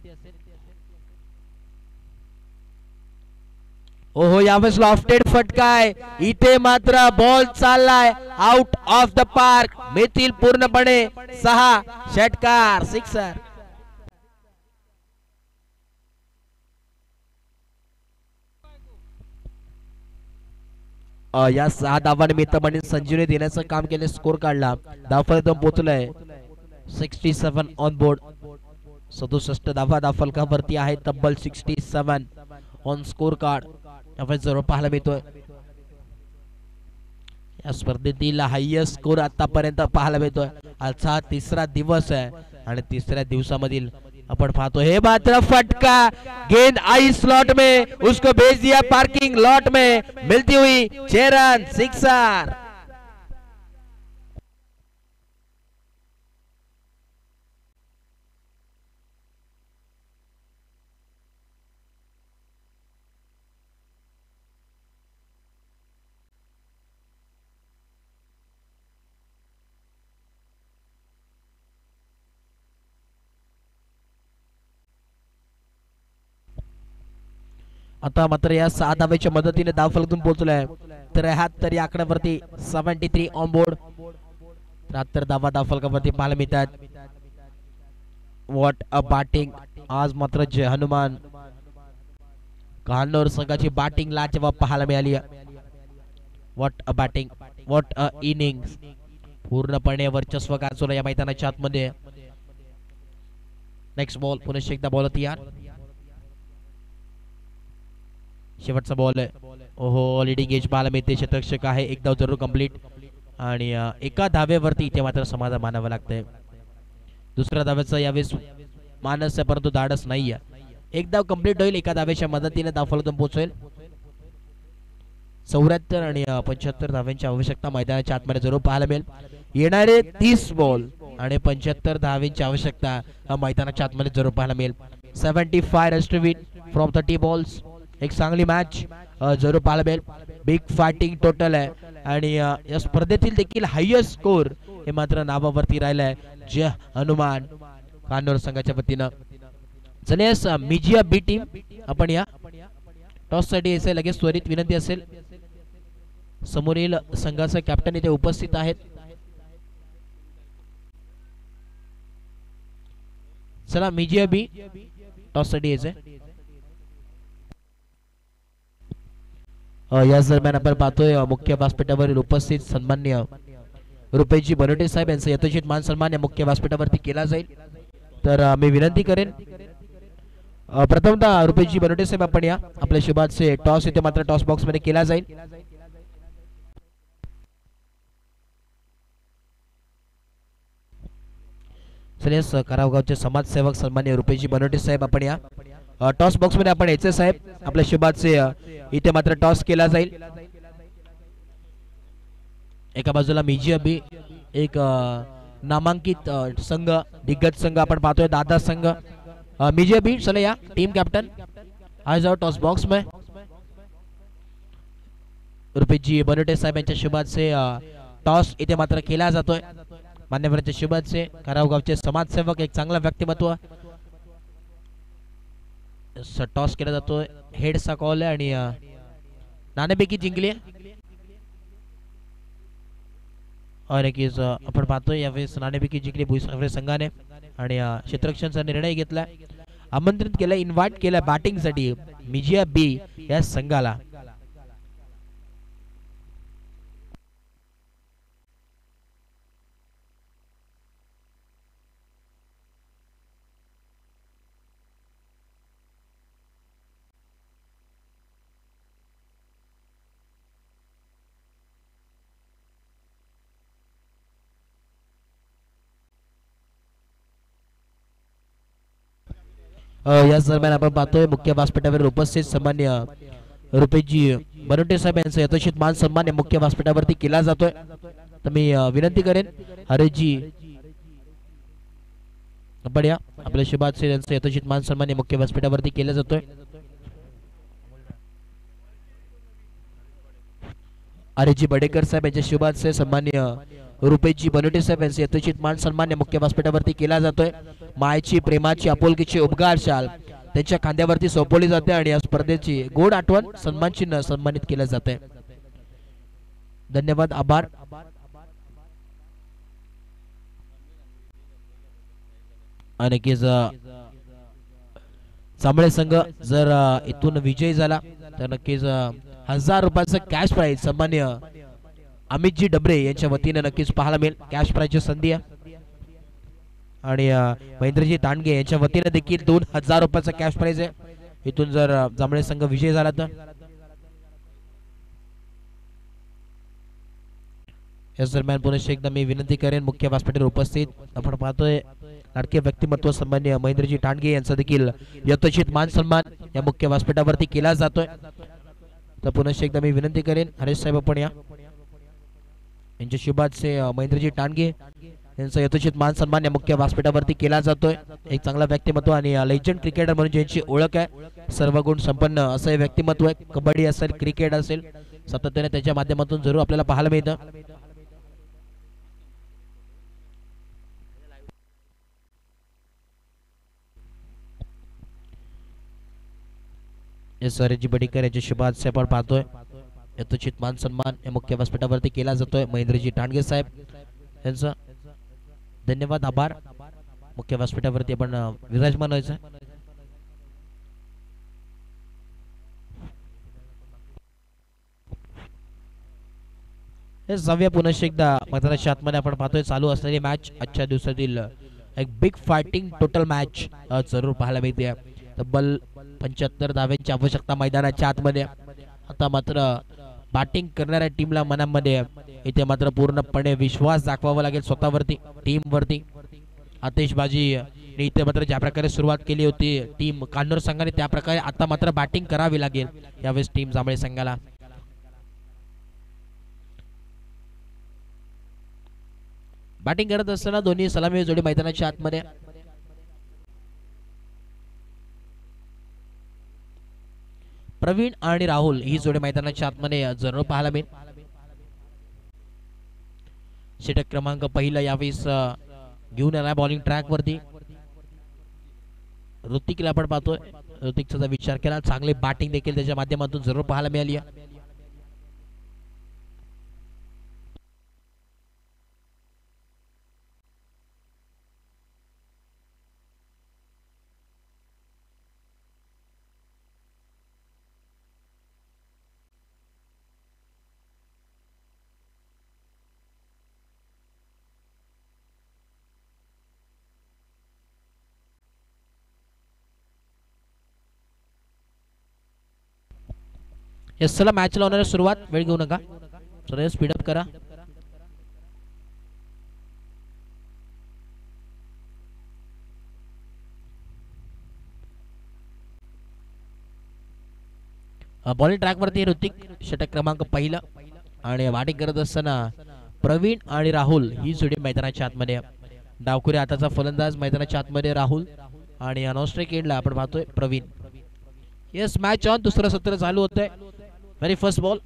ओहो यावेळेस लॉफ्टेड फटकाय. इथे मात्र बॉल चाललाय आउट ऑफ द पार्क. मिळतील पूर्णपणे 6 षटकार. सिक्सर. या 6 धावांनिमित्त म्हणजे संजीवनी देण्याचं काम केले. स्कोर काढला. धावफलक पोहोचलाय 67 ऑन बोर्ड. 67 धावा धावफलकावरती आहे. तब्बल 67 ऑन स्कोर कार्ड आपण जरूर पाहायला मिळतोय. या स्पर्धेतील हायएस्ट स्कोर आतापर्यंत पाहायला मिळतोय. आजचा 3रा दिवस आहे आणि 3ऱ्या दिवसामधील अपन पातो हे मात्र फटका गेंद आई स्लॉट में उसको भेज दिया पार्किंग लॉट में मिलती हुई 6 रन सिक्सर। आता मात्र या 6 धावेच्या मदतीने धाव फलकातून पोहोचलाय. 73 या आकड्यावरती 73 ऑन बोर्ड. 73 धावा धाव फलकावरती पाहायला मिळतात. व्हॉट अ बॅटिंग आज मात्र जय हनुमान कहानूर संघाची बॅटिंग लाजवाब पाहायला मिळाली. What a batting, what a innings. पूर्णपणे वर्चस्व गाजवलं या मैदानाच्या आतमध्ये. नेक्स्ट बॉल पुन्हा एकदा बॉल तयार. शेवटचा बॉल आहे. ओहो लीडिंग एज पाहायला मिळते. क्षेत्ररक्षक आहे. एक धाव जरूर कंप्लीट आणि एका धावेवरती इथे मात्र समाधान मानावं लागतंय. दुसऱ्या धावेचा यावेळेस मानस आहे परंतु धाडस नाहीये. एक धाव कंप्लीट होईल. एका धावेच्या मदतीने धाव फलकातून पोहोचेल. 74 आणि 75 धाव्यांची आवश्यकता मैदानाच्या आतमध्ये जरूर पाहायला मिळेल. येणारे 30 बॉल आणि 75 धाव्यांची आवश्यकता मैदानाच्या आतमध्ये जरूर पाहायला मिळेल. 75 runs to win from 30 balls. एक चांगली मॅच जरूर पाहायला मिळेल. बिग फायटिंग टोटल आहे आणि या स्पर्धेतील देखील हायेस्ट स्कोर हे मात्र नावावरती राहिलाय जय हनुमान कान्होर संघाच्या वतीनं. चलेस मिजिया बी टीम आपण या टॉस साठी यायचं लगेच त्वरित विनंती असेल. समोरील संघाचे कॅप्टन इथे उपस्थित आहेत. चला मिजिया बी टॉस साठी यायचंय. याच दरम्यान आपण पाहतोय मुख्य व्यासपीठावरील उपस्थित सन्मान्य रुपेशजी बनोटे साहेब यांचा यथोचित मान सन्मान या मुख्य व्यासपीठावरती केला जाईल. तर मी विनंती करेन प्रथमतः रुपेशजी बनोटे साहेब आपण या. आपल्या शुभाचे टॉस इथे मात्र टॉस बॉक्स मध्ये केला जाईल. चलिए करावगावचे समाजसेवक सन्मान्य रुपेशजी बनोटे साहेब आपण या. टॉस बॉक्स मध्ये आपण यायचे साहेब. आपल्या शुभाचे इथे मात्र टॉस केला जाईल. एका बाजूला मिजिया बी एक नामांकित संघ दिग्गज संघ आपण पाहतोय दादा संघ. मिजिया बी चले या टीम कैप्टन आ जाओ टॉस बॉक्स में. रुपेशजी बनोटे साहेब यांच्या शुभाचे टॉस इथे मात्र केला जातोय. मान्यवरांच्या शुभाचे करावगावचे समाजसेवक एक चांगला व्यक्तिमत्व. टॉस केला जातोय. हेडचा कॉल आहे आणि नाणेफेकी जिंकली आणि आपण पाहतोय यावेळेस नाणेफेकी जिंकली भुईसर संघाने आणि क्षेत्ररक्षणचा निर्णय घेतलाय. आमंत्रित केलं इन्व्हाइट केलं बॅटिंग साठी मिजिया बी या संघाला. याच दरम्यान आपण पाहतोय मुख्य व्यासपीठावर उपस्थित सन्मान्य रुपेशजी बनोटे साहेब यांचा यथोचित मान सन्मान या मुख्य व्यासपीठावरती केला जातोय. तर मी विनंती करेन हरेशजी आपण या. आपल्या शुभाचे यांचा यथोचित मान सन्मान या मुख्य व्यासपीठावरती केला जातोय. हरेशजी बडेकर साहेब यांच्या शुभाचे सन्मान्य रुपेशजी बनोटे साहेब यांचे यथोचित मान सन्मान या मुख्य व्यासपीठावरती केला जातोय. मायेची प्रेमाची आपुलकीची उबगार शाल त्यांच्या खांद्यावरती सोपवली जाते आणि या स्पर्धेची गोड आठवण सन्मान चिन्ह सन्मानित केलं जाते. धन्यवाद आभार. आणि चांबळे संघ जर इथून विजयी झाला तर नक्कीच 1000 रुपयाचं कॅश प्राइज सन्मान्य अमितजी डबरे यांच्या वतीने नक्कीच पाहायला मिळेल. कॅश प्राइजची संधी आहे आणि महेंद्रजी तांडगे यांच्या वतीने देखील 2000 रुपयाचा कॅश प्राइज आहे. इथून जर जांभळे संघ विजय झाला तर याच दरम्यान पुन्हा एकदा मी विनंती करेन मुख्य व्यासपीठावर उपस्थित आपण पाहतोय लाडके व्यक्तिमत्व सन्मान्य महेंद्रजी तांडगे यांचा देखील यथोचित मान सन्मान या मुख्य व्यासपीठावरती केला जातोय. तर पुन्हा एकदा मी विनंती करेन हरेश साहेब आपण या. यांच्या शुभाचे महेंद्रजी तांडगे यांचा यथोचित मान सन्मान या मुख्य व्यासपीठावरती केला जातोय. एक चांगला व्यक्तिमत्व आणि लेजंड क्रिकेटर म्हणून ज्यांची ओळख आहे. सर्व गुण संपन्न असं व्यक्तिमत्व आहे. कबड्डी असेल क्रिकेट असेल सातत्याने त्याच्या माध्यमातून जरूर आपल्याला पाहायला मिळतं. सर बडीकर याच्या शुभाशय आपण पाहतोय. यथोचित मान सन्मान या मुख्य व्यासपीठावरती केला जातोय. महेंद्रजी ठाणगे साहेब यांचा धन्यवाद आभार. मुख्य व्यासपीठावरती आपण विराजमान व्हायचं. जाऊया पुन्हा एकदा मैदानाच्या आतमध्ये आपण पाहतोय चालू असलेली मॅच. आजच्या दिवसातील एक बिग फायटिंग टोटल मॅच जरूर पाहायला मिळते. तब्बल 75 धाव्यांची आवश्यकता मैदानाच्या आतमध्ये. आता मात्र बॅटिंग करणाऱ्या टीमला मनामध्ये इथे मात्र पूर्णपणे विश्वास दाखवावा लागेल स्वतःवरती, टीमवरती. आतिषबाजी इथे मात्र ज्या प्रकारे सुरुवात केली होती टीम कान्नूर संघाने त्या प्रकारे आता मात्र बॅटिंग करावी लागेल यावेळेस टीम जांभळे संघाला. बॅटिंग करत असताना दोन्ही सलामी जोडी मैदानाच्या आतमध्ये. प्रवीण आणि राहुल ही जोडी मैदानाच्या आतमध्ये जरूर पाहायला मिळेल. षटक क्रमांक पहिला यावेळेस घेऊन आला बॉलिंग ट्रॅक वरती. ऋतिकला आपण पाहतोय. ऋतिकचा विचार केला चांगली बॅटिंग देखील त्याच्या माध्यमातून जरूर पाहायला मिळाली आहे. येस चला मॅच लावणारी सुरुवात. वेळ घेऊ नका, सर स्पीडअप करा. बॉलिंग ट्रॅक वरती ऋतिक षटक क्रमांक पहिला आणि बॅटिंग करत असताना प्रवीण आणि राहुल ही जोडी मैदानाच्या आतमध्ये. डावखुरी आताचा फलंदाज मैदानाच्या आतमध्ये राहुल आणि नॉनस्ट्राइक एंडला आपण पाहतोय प्रवीण. Yes match on. दुसरं सत्र चालू होतंय. व्हेरी फर्स्ट बॉल,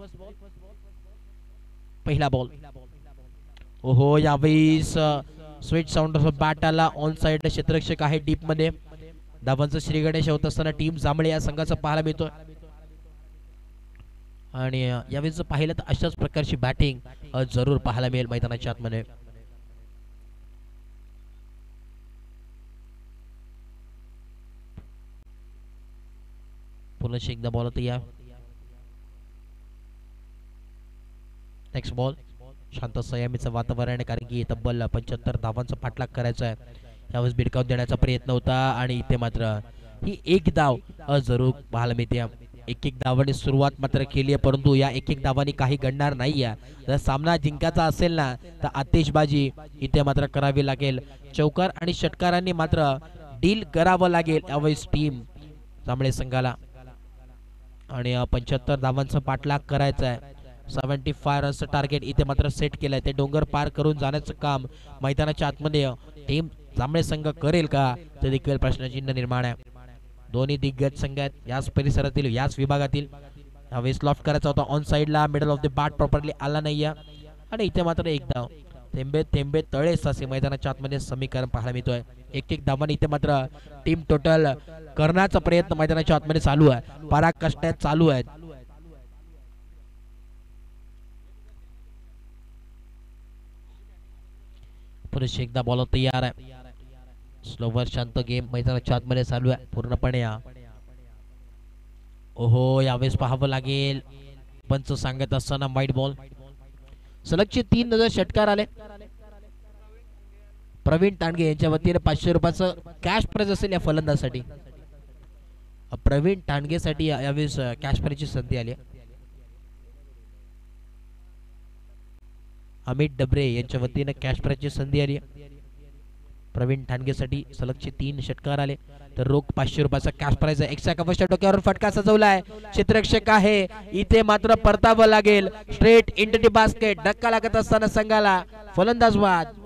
पहिला बॉल. ओहो यावेळेस स्वीट साऊंड ऑफ बॅट आला. ऑन साइड क्षेत्ररक्षक आहे डीप मध्ये. धावांचं श्री गणेश होत असताना टीम जांभळे या संघाचं पाहायला मिळतोय. आणि यावेळेस पाहिलं तर अशाच प्रकारची बॅटिंग जरूर पाहायला मिळेल मैदानाच्या आतमध्ये. पुन्हा एकदा बॉल होता या. Next ball. शांत संयमीचं वातावरण आहे कारण की तब्बल 75 धावांचा पाठलाग करायचा आहे. यावेळेस बिडकावून देण्याचा प्रयत्न होता आणि इथे मात्र ही एक धाव जरूर पाहायला मिळते. एक धावांनी सुरुवात मात्र केली आहे परंतु या एक धावांनी काही घडणार नाही आहे. जर सामना जिंकायचा असेल ना तर आतिषबाजी इथे मात्र करावी लागेल. चौकार आणि षटकारांनी मात्र डील करावं लागेल यावेळेस टीम जांभळे संघाला. आणि 75 धावांचा पाठलाग करायचा आहे. 75 रन्स टार्गेट इथे मात्र सेट केलंय. ते डोंगर पार करून जाण्याचं काम मैदानाच्या आतमध्ये टीम जांभळे संघ करेल का ते देखील प्रश्नचिन्ह निर्माण आहे. दोन्ही दिग्गज संघ आहेत याच परिसरातील याच विभागातील. यावेळेस लॉफ्ट करायचा होता ऑन साइडला. Middle of the bat properly आला नाही आणि इथे मात्र एक धाव. थेंबे थेंबे तळे साचे मैदानाच्या आतमध्ये समीकरण पाहायला मिळतोय. एक धावांनी इथे मात्र टीम टोटल करण्याचा प्रयत्न मैदानाच्या आतमध्ये चालू आहे. पराकाष्ठा चालू आहेत. पुरुष एकदा बॉल तयार आहे. स्लोवर शांत गेम मैदानाच्या आतमध्ये चालू आहे पूर्णपणे. ओहो यावेळेस पाहावं लागेल. पंच सांगत असताना वाईट बॉल. सलगचे 3 नजर षटकार आले. प्रवीण टांडगे यांच्या वतीने 500 रुपयाचं कॅश प्राइज असेल या फलंदाजासाठी. प्रवीण टांडगे साठी यावेळेस कॅश प्राइजची संधी आली. अमित डबरे यांच्या वतीने कॅश प्राइजची संधी आली. प्रवीण ठाणगेसाठी सलगचे 3 षटकार आले तर रोख 500 रुपयाचा कॅश प्राइज आहे. एकशा कवच डोक्यावर फटका सजवलाय. क्षेत्ररक्षक आहे इथे मात्र परतावं लागेल. Straight into the basket. धक्का लागत असताना संघाला फलंदाज बाद.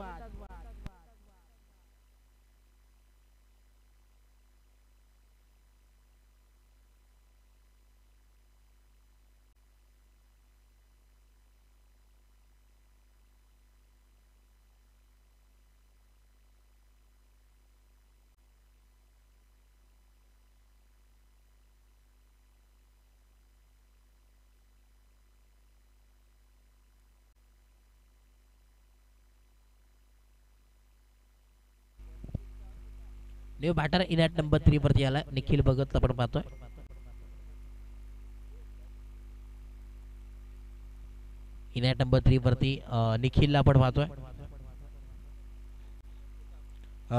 New batter in at number 3 वरती आला निखिल भगत आपण पाहतोय. इन ॲट नंबर 3 वरती निखिलला आपण पाहतोय.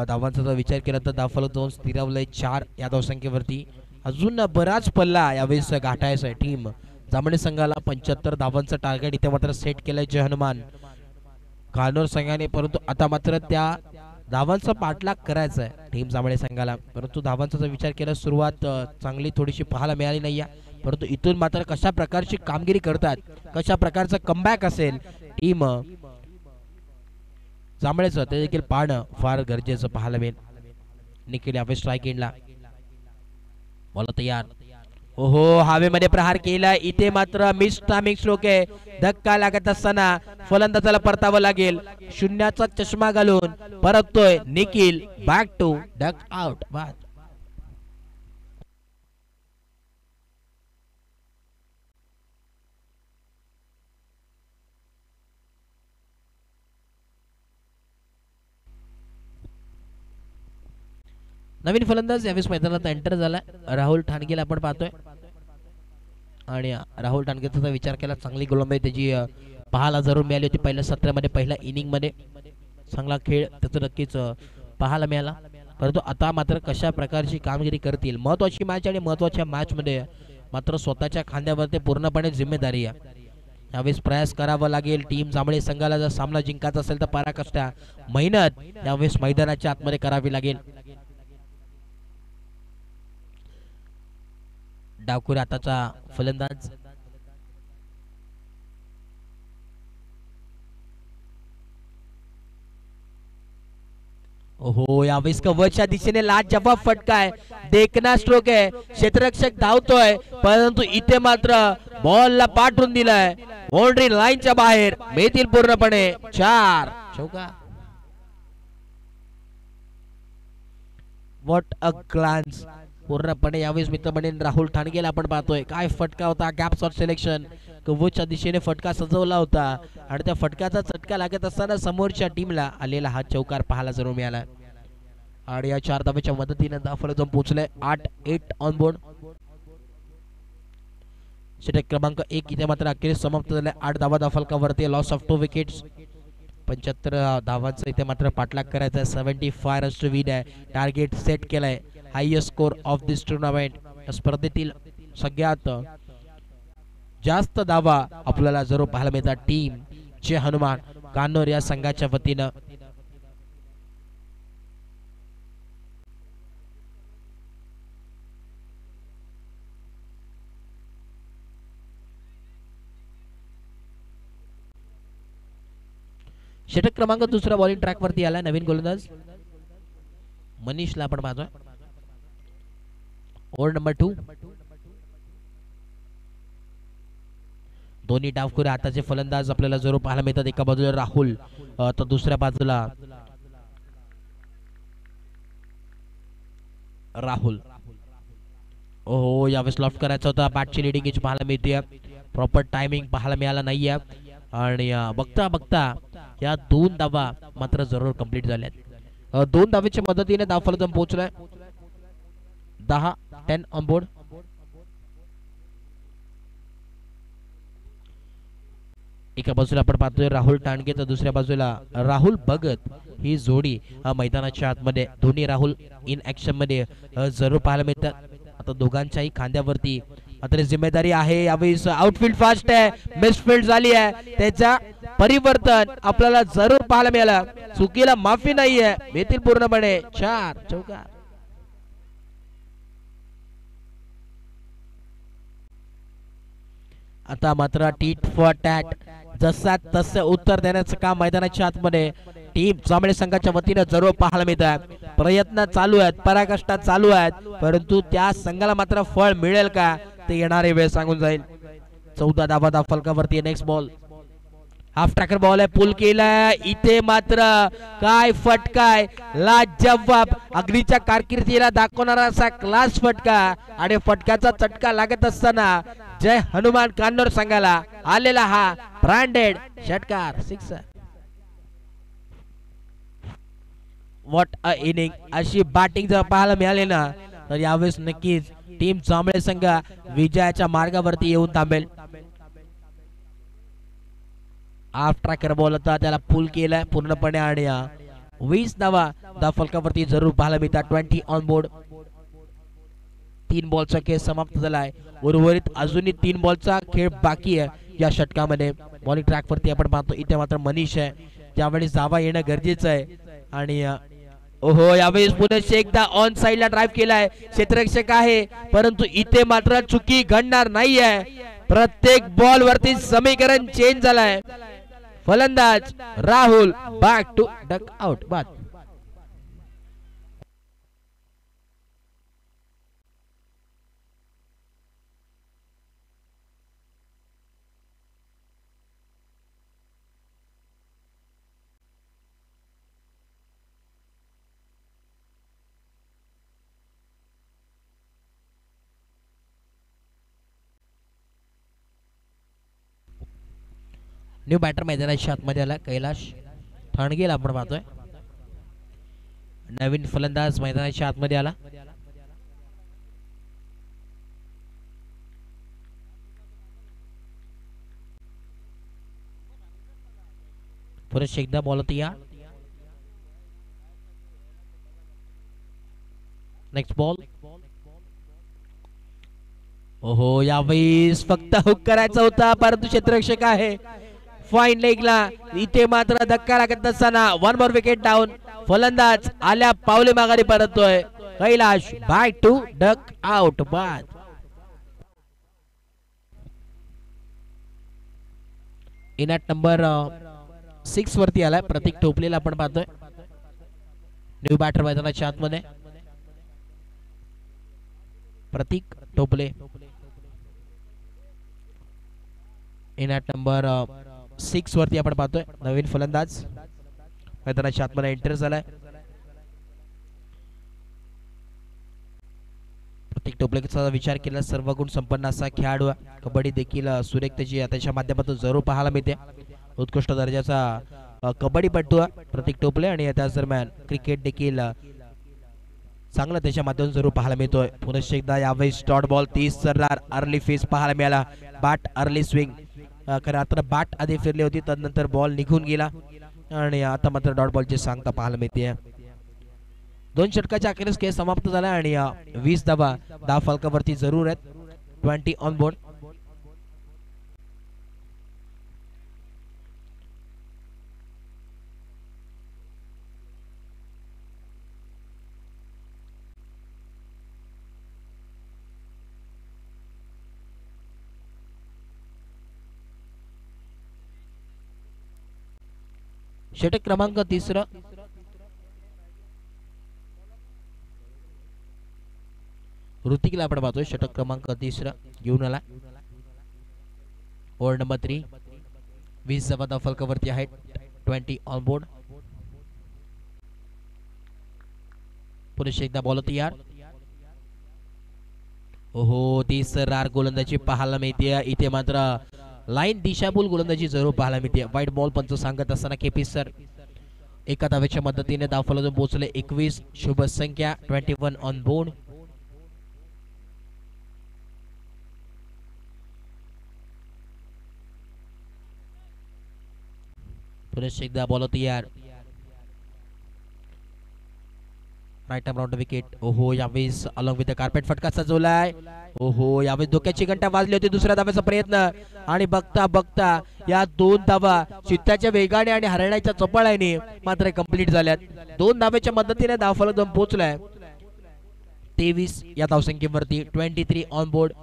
धावांचा जर विचार केला तर धावफलक 2 स्थिरावलंय 4 या धावसंख्येवरती. अजून बराच पल्ला यावेळेस गाठायचा आहे टीम जांभळे संघाला. 75 धावांचं टार्गेट इथे मात्र सेट केलंय जय हनुमान कानोर संघाने, परंतु आता मात्र त्या धावांचा पाठलाग करायचा आहे टीम जांभळे संघाला. परंतु धावांचा जर विचार केला सुरुवात चांगली थोडीशी पाहायला मिळाली नाही आहे, परंतु इथून मात्र कशा प्रकारची कामगिरी करतात, कशा प्रकारचं कमबॅक असेल टीम जांभळेचं ते देखील पाहणं फार गरजेचं पाहायला मिळेल. निखिल यावेळेस स्ट्राईक एंडला बोला तयार. ओहो हवेमध्ये प्रहार केला इथे मात्र मिस टायमिंग स्ट्रोक आहे. धक्का लागत असताना फलंदाजाला परतावं लागेल. शून्याचा चष्मा घालून परततोय Nikhil back to duck out. बाद नवीन फलंदाज यावेळेस मैदानात एंटर झाला राहुल ठाणगेला आपण पाहतोय. आणि राहुल ठाणगेचा विचार केला चांगली गोलंदाजी त्याची पाहायला जरूर मिळाली होती पहिल्या सत्रामध्ये, पहिल्या इनिंग मध्ये चांगला खेळ त्याचं नक्कीच पाहायला मिळाला. परंतु आता मात्र कशा प्रकारची कामगिरी करतील, महत्वाची मॅच आणि महत्वाच्या मॅच मध्ये मात्र स्वतःच्या खांद्यावरती पूर्णपणे जिम्मेदारी आहे. यावेळेस प्रयास करावा लागेल टीम जांभळे संघाला. जर सामना जिंकायचा असेल तर पराकाष्ठ मेहनत यावेळेस मैदानाच्या आतमध्ये करावी लागेल. डावखुरी आताचा फलंदाज ओहो यावेळेस कव्हरच्या दिशेने लाजवाब फटका आहे. देखना स्ट्रोक आहे. क्षेत्ररक्षक धावतोय परंतु इथे मात्र बॉलला पाठवून दिलाय बाउंड्री लाईनच्या बाहेर. मिळतील पूर्णपणे 4 चौका. व्हॉट अ ग्लान्स पूर्णपणे यावेळेस मित्रमंडळी राहुल ठाणगेला आपण पाहतोय. काय फटका होता, गॅप शॉट सिलेक्शन कव्हरच्या दिशेने फटका सजवला होता आणि त्या फटक्याचा चटका लागत असताना समोरच्या टीमला आलेला हा चौकार पाहायला जरूर मिळाला. आणि या 4 धावेच्या मदतीने धावफलक जाऊन पोहोचले 8 ऑन बोर्ड. षटक क्रमांक 1 इथे मात्र अखेरीस समाप्त झाले. 8 धावा धावफलकावरती, लॉस ऑफ 2 विकेट्स. 75 धावांचा इथे मात्र पाठलाग करायचा. 75 रन्स टू विन आहे टार्गेट सेट केलाय. Highest score of this tournament स्पर्धेतील सगळ्यात जास्त धावा आपल्याला जरूर पाहायला मिळतात टीम जय हनुमान कान्होर या संघाच्या वतीनं. षटक क्रमांक 2 बॉलिंग ट्रॅक वरती आला नवीन गोलंदाज मनीषला आपण पाहतोय. Over number 2. दोन्ही डावखुरे हाताचे फलंदाज आपल्याला जरूर पाहायला मिळतात. एका बाजूला राहुल तर दुसऱ्या बाजूला राहुल. ओहो यावेळेस लॉफ्ट करायचा होता. बॅटची लिडिंग एज पाहायला मिळते. प्रॉपर टायमिंग पाहायला मिळाला नाहीये आणि बघता बघता या 2 धावा मात्र जरूर कंप्लीट झाल्यात. 2 धावेच्या मदतीने धावफलक पोहोचलाय 10 ऑन बोर्ड. एका बाजूला आपण पाहतोय राहुल ठाणगे तर दुसऱ्या बाजूला राहुल भगत. ही जोडी मैदानाच्या आतमध्ये दोन्ही राहुल इन ऍक्शन मध्ये जरूर पाहायला मिळतात. आता दोघांच्याही खांद्यावरती मात्र जिम्मेदारी आहे. यावेळी आउटफील्ड फास्ट आहे, मिसफील्ड झाली आहे, त्याचा परिवर्तन आपल्याला जरूर पाहायला मिळालं. चुकीला माफी नाहीये. येथील पूर्णपणे 4 चौका. आता मात्र टीट फॉर टॅट जसा तसं उत्तर देण्याचं काम मैदानाच्या आतमध्ये टीम जांभळे संघाच्या वतीने जरूर पाहायला मिळतात. प्रयत्न चालू आहेत, पराकाष्ठा चालू आहेत, परंतु त्या संघाला मात्र फळ मिळेल का ते येणारे वेळ सांगून जाईल. 14 धावा धावफलकावरती. Next ball half tracker ball आहे, पुल केलाय. इथे मात्र काय फटकाय, लाजवाब अग्नीच्या कारकिर्दीला दाखवणारा असा क्लास फटका आणि फटक्याचा चटका लागत असताना जय हनुमान कान्होर संघाला आलेला हा ब्रँडेड षटकार 6. What a inning. अशी बॅटिंग जर पाहायला मिळाली ना तर यावेळेस नक्कीच टीम जांभळे संघ विजयाच्या मार्गावरती येऊन थांबेल. हाफ ट्रॅकर बॉल होता, त्याला पुल केलाय पूर्णपणे आणि 20 धावा फलकावरती जरूर पाहायला मिळतात. 20 ऑन बोर्ड. 3 बॉलचा खेळ समाप्त झालाय. उर्वरित अजूनही 3 बॉलचा खेळ बाकी आहे या षटकामध्ये. बॉलिंग ट्रॅक वरती आपण पाहतो इथे मात्र मनीष आहे, त्यावेळी धावा येणं गरजेचं आहे. आणि ओहो यावेळेस पुन्हा एकदा ऑन साइडला ड्राइव्ह केलाय, क्षेत्ररक्षक आहे परंतु इथे मात्र चुकी घडणार नाहीये. प्रत्येक बॉल वरती समीकरण चेंज झालाय. फलंदाज Rahul back to duck out. बाद. न्यू बॅटर मैदानाच्या आतमध्ये आला कैलाश ठाणगेला आपण पाहतोय. नवीन फलंदाज मैदानाच्या आतमध्ये आला. पुरुष एकदा बॉल होती या. Next ball. ओहो यावेळेस फक्त हुक करायचा होता परंतु क्षेत्ररक्षक आहे फाईन लेगला. इथे मात्र धक्का लागत असताना 1 मोर विकेट डाऊन. फलंदाज आल्या पावले माघारी परततोय. Kailash back to duck out. बाद. इनॅट नंबर 6 वरती आलाय प्रतीक टोपलेला आपण पाहतोय. न्यू बॅटर मैदानाच्या आतमध्ये प्रतीक टोपले. इनॅट नंबर 6 वरती आपण पाहतोय नवीन फलंदाज मैदानाच्या आतमध्ये एंटर झालाय. प्रतीक टोपलेचा विचार केला सर्व गुण संपन्न असा खेळाडू. कबड्डी देखील सुरेख त्याची त्याच्या माध्यमातून जरूर पाहायला मिळते. उत्कृष्ट दर्जाचा कबड्डीपटू प्रतीक टोपले आणि त्याच दरम्यान क्रिकेट देखील चांगलं त्याच्या माध्यमातून जरूर पाहायला मिळतोय. पुनश्च एकदा यावेळी डॉट बॉल 30 सरदार अर्ली फेस पाहायला मिळाला. Bat early swing. खरं आता बॅट आधी फिरली होती त्यानंतर बॉल निघून गेला आणि आता मात्र डॉट बॉलची सांगता पाहायला मिळते. 2 षटकाच्या अखेरीस खेळ समाप्त झाला आणि 20 धावा फलकावरती जरूर आहेत. 20 ऑन बोर्ड. षटक क्रमांक 3 ऋतिकला आपण पाहतोय. षटक क्रमांक 3 घेऊन आला. Over number 3. 20 धावा फलकावरती आहेत. 20 ऑन बोर्ड. पुरुष एकदा बॉल होती यार. ओहो 30 रार गोलंदाजी पाहायला मिळते. इथे मात्र लाईन दिशाभूल गोलंदाजी जरूर पाहायला मिळते. वाईट बॉल पंच सांगत असताना केपी सर एका धावेच्या मदतीने फलंदाज पोहोचले 21. शुभ संख्या 21 ऑन बोर्ड. पुरुष एकदा बॉल होती यार. Right arm round wicket. ओहो यावेळेस अलॉंग विथ कार्पेट फटका सजवलाय. ओहो यावेळेस धोक्याची घंटा वाजली होती. दुसऱ्या धाव्याचा प्रयत्न आणि बघता बघता या 2 धावा चित्ताच्या वेगाने आणि हरण्याच्या चपळाईने मात्र कंप्लीट झाल्यात. 2 धाव्याच्या मदतीने फलंदाज पोहोचलाय 23 या धावसंख्येवरती. 23 ऑन बोर्ड.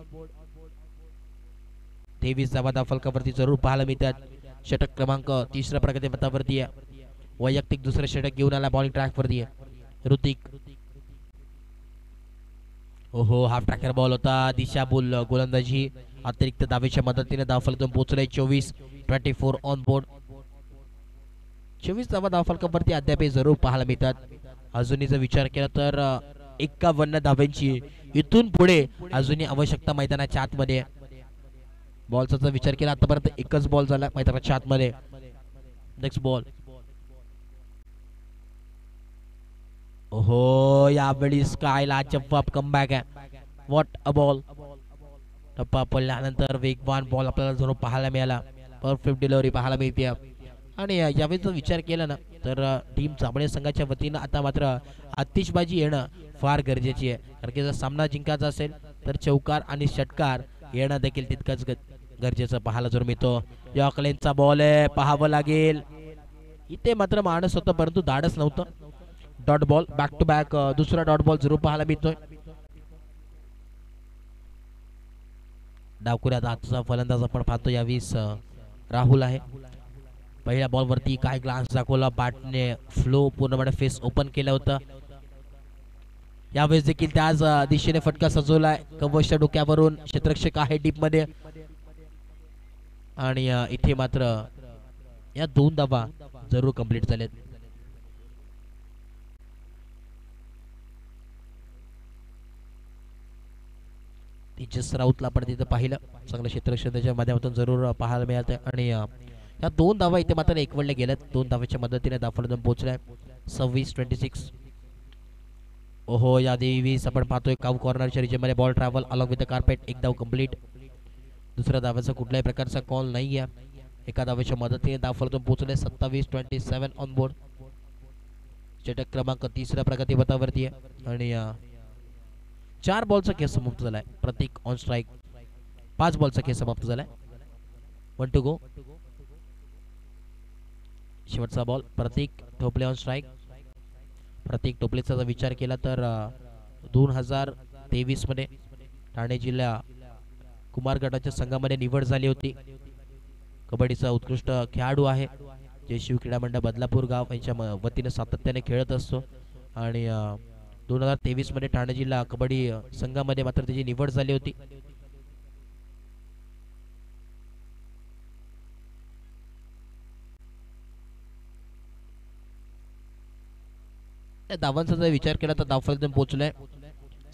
23 धावा फलकावरती जरूर पाहायला मिळतात. षटक क्रमांक 3 प्रगती पथावरती आहे. वैयक्तिक दुसरं षटक घेऊन आला बॉलिंग ट्रॅक वरती आहे ऋतिक. ओहो हाफ ट्रॅकर बॉल होता. दिशाभूल गोलंदाजी. अतिरिक्त धावेच्या मदतीने फलकावरती पोहोचले 24. 24 ऑन बोर्ड. 24 धावा फलकावरती अद्याप जरूर पाहायला मिळतात. अजूनही जर विचार केला तर 51 धाव्यांची इथून पुढे अजूनही आवश्यकता मैदानाच्या आतमध्ये. बॉलचा जर विचार केला आतापर्यंत एकच बॉल झाला मैदानाच्या आतमध्ये. Next ball. हो यावेळी काय लाजवाब कमबॅक आहे. What a ball. टप्पा पडल्यानंतर वेगवान बॉल आपल्याला जरूर पाहायला मिळाला. परफेक्ट डिलिव्हरी पाहायला मिळते. आणि यावेळी जर विचार केला ना तर टीम जांभळे संघाच्या वतीनं आता मात्र आतिषबाजी येणं फार गरजेची आहे. कारण की जर सामना जिंकायचा असेल तर चौकार आणि षटकार येणं देखील तितकंच गरजेचं पाहायला जरूर मिळतो. यॉकलेनचा बॉल आहे, पाहावं लागेल. इथे मात्र माणूस होतं परंतु धाडच नव्हतं. Dot ball back to back दुसरा डॉट बॉल जरूर पाहायला मिळतोय. डावखुऱ्यात आजचा फलंदाज आपण पाहतो यावेळेस राहुल आहे. पहिल्या बॉल वरती काय ग्लान्स दाखवला, बॅटने फ्लो पूर्णपणे फेस ओपन केलं होतं. यावेळेस देखील त्याच दिशेने फटका सजवलाय. कवचच्या डोक्यावरून क्षेत्ररक्षक आहे डीप मध्ये. आणि इथे मात्र या 2 धावा जरूर कंप्लीट झालेत. तेजस राऊतला आपण तिथे पाहिलं, चांगलं क्षेत्ररक्षणाच्या माध्यमातून जरूर पाहायला मिळालं. आणि या 2 धावा इथे मात्र एकवडल्या गेल्यात. 2 धावाच्या मदतीने धावफलंदाज पोहोचलाय 26-26. ओहो या देवीस आपण पाहतोय काव कॉर्नरच्या रिजनमध्ये ball travel along with the carpet. एक धाव कंप्लीट. दुसऱ्या धावाचा कुठल्याही प्रकारचा कॉल नाही आहे. एका धावेच्या मदतीने धावफलंदाज पोहोचले 27-27 ऑन बोर्ड. षटक क्रमांक 3 प्रगतीपथावरती आहे. आणि 4 बॉलचा खेळ समाप्त झालाय. प्रतीक ऑन स्ट्राईक. 5 बॉलचा खेळ समाप्त झालाय. 1 टू गो. शेवटचा बॉल प्रतीक टोपले ऑन स्ट्राईक. प्रतीक टोपलेचा जर विचार केला तर 2023 मध्ये ठाणे जिल्हा कुमार गटाच्या संघामध्ये निवड झाली होती. कबड्डीचा उत्कृष्ट खेळाडू आहे. जे शिव क्रीडा मंडळ बदलापूर गाव यांच्या वतीने सातत्याने खेळत असतो. आणि 2023 मध्ये ठाणे जिल्हा कबड्डी संघामध्ये मात्र त्याची निवड झाली होती. धावांचा जर विचार केला तर धावफलक पोहोचलाय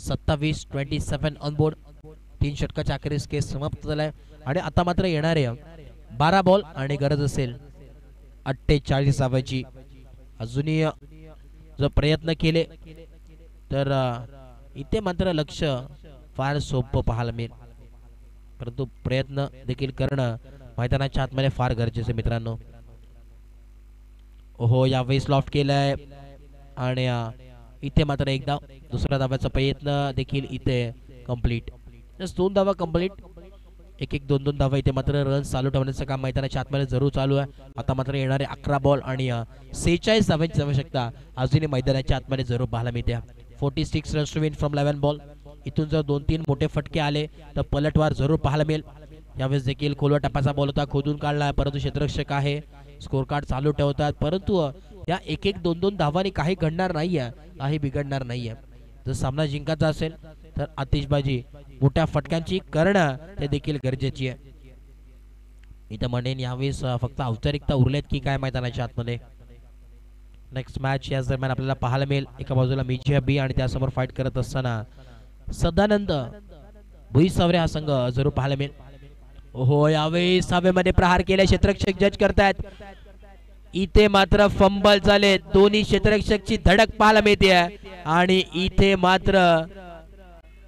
27-27 ऑन बोर्ड. 3 षटकाच्या अखेरीस केस समाप्त झालाय. आणि आता मात्र येणारे 12 बॉल आणि गरज असेल 48 धावांची. अजूनही जर प्रयत्न केले तर इथे मात्र लक्ष फार सोपं पाहायला मिळेल. परंतु प्रयत्न देखील करणं मैदानाच्या आतमध्ये फार गरजेचं मित्रांनो. ओहो यावेळेस लॉफ्ट केलाय. आणि इथे मात्र एक धाव. दुसऱ्या धाव्याचा प्रयत्न देखील इथे कंप्लीट. 2 धावा कंप्लीट. 1-1 2-2 धावा इथे मात्र रन चालू ठेवण्याचं काम मैदानाच्या आतमध्ये जरूर चालू आहे. आता मात्र येणारे 11 बॉल आणि 46 धावांची आवश्यकता अजूनही मैदानाच्या आतमध्ये जरूर पाहायला मिळते. 46 runs to win from 11 ball. इथून जर 2-3 मोठे फटके आले तर पलटवार जरूर पाहायला मिळेल. यावेळेस देखील खोलवा टप्प्याचा बॉल होता, खोदून काढला, परंतु क्षेत्ररक्षक आहे स्कोर कार्ड चालू ठेवतात. परंतु या 1-1 2-2 धावांनी काही घडणार नाहीये, काही बिघडणार नाहीये. जर सामना जिंकायचा असेल तर आतिषबाजी मोठ्या फटक्यांची करणं ते देखील गरजेची आहे. इथं म्हणेन यावेळेस फक्त औपचारिकता उरलेत की काय मैदानाच्या आतमध्ये. नेक्स्ट मॅच या दरम्यान आपल्याला पाहायला मिळेल. एका बाजूला मिजिया बी आणि त्यासमोर फाईट करत असताना सदानंद भुईसावरे हा संघ जरूर पाहायला मिळेल. हो यावेळेस हवेमध्ये प्रहार केले, क्षेत्ररक्षक जज करतायत. इथे मात्र फंबल झाले. दोन्ही क्षेत्ररक्षकची धडक पाहायला मिळते. आणि इथे मात्र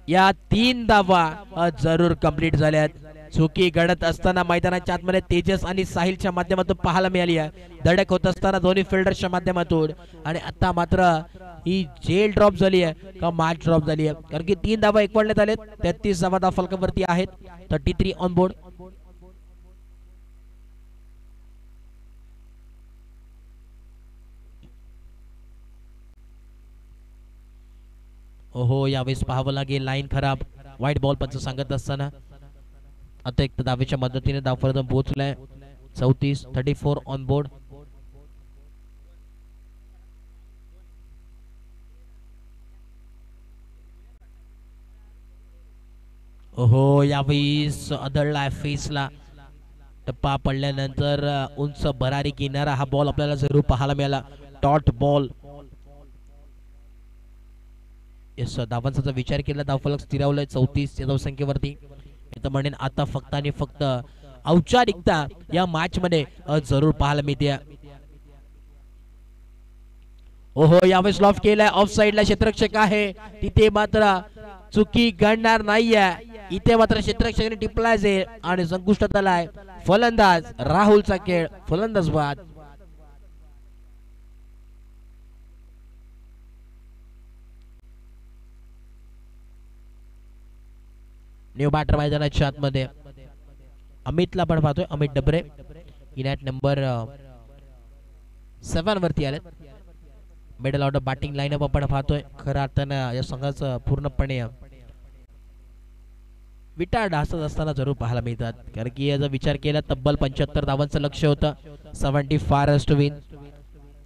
या 3 धावा जरूर कंप्लीट झाल्यात. चुकी घडत असताना मैदानाच्या आतमध्ये तेजस आणि साहिलच्या माध्यमातून पाहायला मिळाली आहे. धडक होत असताना दोन्ही फिल्डर्सच्या माध्यमातून. आणि आता मात्र ही जेल ड्रॉप झाली आहे का मॅच ड्रॉप झाली आहे, कारण की 3 धावा एकवडण्यात आलेत. 33 धावा धावफलकावरती आहेत. 33 ऑन बोर्ड. ओहो यावेळेस पाहावं लागेल लाईन खराब. वाईट बॉल पंच सांगत असताना आता एक धावेच्या मदतीने धावफलक पोहोचलाय 34 ऑन बोर्ड. ओहो यावेळेस आदळलाय फेसला. टप्पा पडल्यानंतर उंच भरारी किनारा हा बॉल आपल्याला जरूर पाहायला मिळाला. Dot ball. यस धावांचा जर विचार केला धावफलक स्थिरावलाय 34 या धावसंख्येवरती. इथं म्हणेन आता फक्त आणि फक्त औपचारिकता या मॅच मध्ये जरूर पाहायला मिळते. ओहो यावेळेस लॉफ केलाय ऑफ साइडला क्षेत्ररक्षक आहे तिथे मात्र चुकी घडणार नाहीये इथे मात्र क्षेत्ररक्षकाने टिपलाय जे आणि संकुष्टात आलाय फलंदाज राहुलचा खेळ फलंदाज बाद न्यू बॅटर मैदानाच्या आतमध्ये अमितला पण पाहतोय अमित डबरे इनॅट नंबर 7 वरती आले मिडल ऑर्डर बॅटिंग लाईनअप आपण पाहतोय खरं अर्थानं या संघाचं पूर्णपणे विटा ढासत असताना जरूर पाहायला मिळतात कारण की याचा विचार केला तब्बल 75 धावांचं लक्ष होतं 75 रन्स टू विन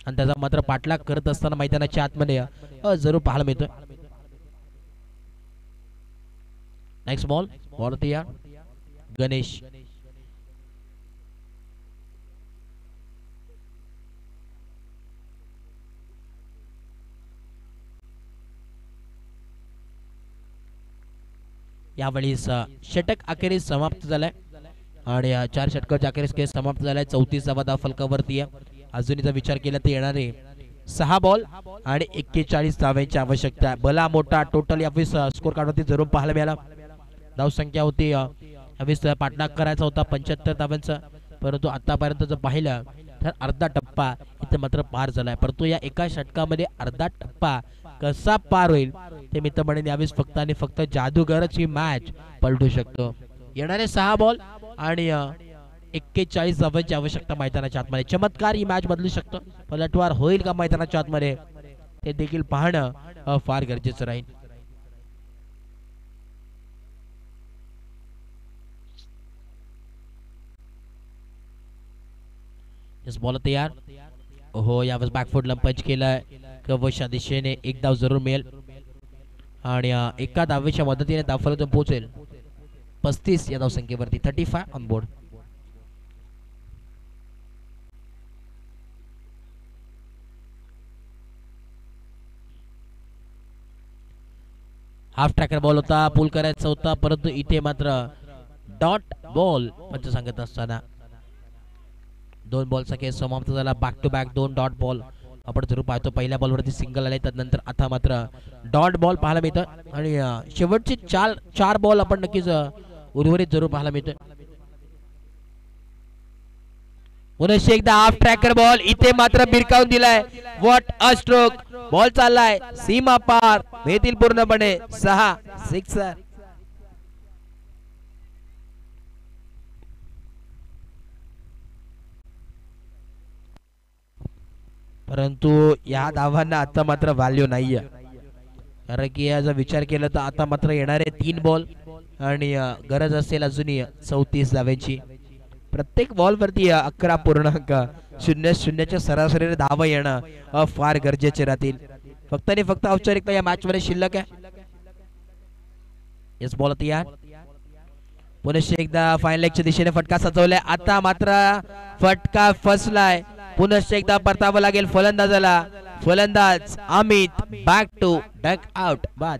आणि त्याचा मात्र पाठलाग करत असताना मैदानाच्या आतमध्ये जरूर पाहायला मिळतोय नेक्स्ट बॉल वरती या गणेश यावेळेस षटक अखेरीस समाप्त झालाय आणि 4 षटकाच्या अखेरीस खेळ समाप्त झालाय 34 धावा फलकावरती आहे अजूनचा विचार केला तर येणारे 6 बॉल आणि 41 धावांची आवश्यकता आहे भला मोठा टोटल यावेळेस स्कोर कार्डवरती जरूर पाहायला मिळाला धाव संख्या होती यावेळेस पाठलाग करायचा होता 75 धावांचा परंतु आतापर्यंत जर पाहिलं तर अर्धा टप्पा इथे मात्र पार झालाय परंतु या एका षटकामध्ये अर्धा टप्पा कसा पार होईल ते मी तर म्हणेन यावेळेस फक्त आणि फक्त जादूगरच ही मॅच पलटू शकतो येणारे 6 बॉल आणि 41 धावांची आवश्यकता मैदानाच्या आतमध्ये चमत्कार ही मॅच बदलू शकतो पलटवार होईल का मैदानाच्या आतमध्ये ते देखील पाहणं फार गरजेचं राहील बॉल तयार हो यावेळेस बॅकफुटला पंच केलाय कवशा दिशेने एक धाव जरूर मिळेल आणि एका धावेच्या मदतीने धावफलकातून पोहोचेल 35 या धावसंख्येवरती 35 on board half tracker ball होता पूल करायचा होता परंतु इथे मात्र डॉट बॉल पंच सांगत असताना 2 बॉलचा खेळ समाप्त झाला back to back 2 dot ball आपण जरूर पाहतो पहिल्या बॉलवरती सिंगल आले त्यानंतर आता मात्र डॉट बॉल पाहायला मिळतं आणि शेवटचे 4 बॉल आपण नक्कीच उर्वरित जरूर पाहायला मिळतोय पुन्हा एकदा हाफ ट्रॅकर बॉल इथे मात्र बिरकावून दिलाय व्हॉट अ स्ट्रोक बॉल चाललाय सीमा पार भेतील पूर्णपणे 6 सिक्सर परंतु या धावांना आता मात्र व्हॅल्यू नाहीये कारण की याचा विचार केला तर आता मात्र येणारे 3 बॉल आणि गरज असेल अजूनही 34 धावांची प्रत्येक बॉल वरती 11.00 च्या सरासरीने धावा येणं फार गरजेचे राहतील फक्त आणि फक्त औपचारिकता या मॅच मध्ये शिल्लक आहे येस बॉल तयार पुन्हा एकदा फायनल लेगच्या दिशेने फटका सजवलाय आता मात्र फटका फसलाय पुन्हा एकदा परतावं लागेल फलंदाजाला फलंदाज Amit back to duck out बाद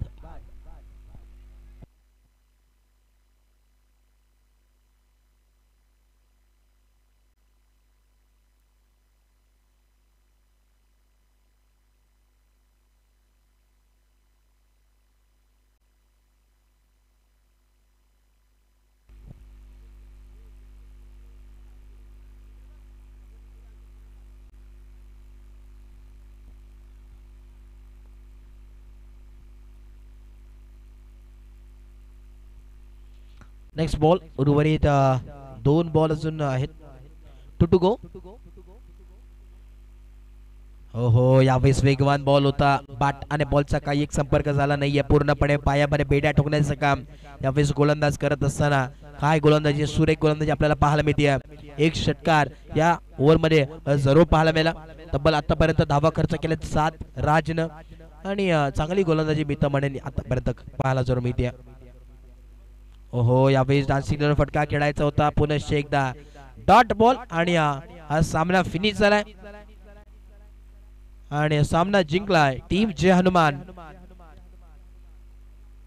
नेक्स्ट बॉल उर्वरित 2 बॉल अजून आहेत टू गो हो यावेळेस वेगवान बॉल होता बॅट आणि बॉलचा काही एक संपर्क झाला नाहीये पूर्णपणे पायामध्ये बेड्या ठोकण्याचं काम यावेळेस गोलंदाज करत असताना काय गोलंदाजी सुरेख गोलंदाजी आपल्याला पाहायला मिळते एक षटकार या ओव्हर मध्ये जरूर पाहायला मिळाला तब्बल आतापर्यंत धावा खर्च केले 7 राजनं आणि चांगली गोलंदाजी मी तर म्हणेन आतापर्यंत पाहायला जरूर मिळते ओहो यावेळेस डान्सिंग फटका खेळायचा होता पुन्हा एकदा डॉट बॉल आणि हा सामना फिनिश झालाय आणि सामना जिंकलाय टीम जय हनुमान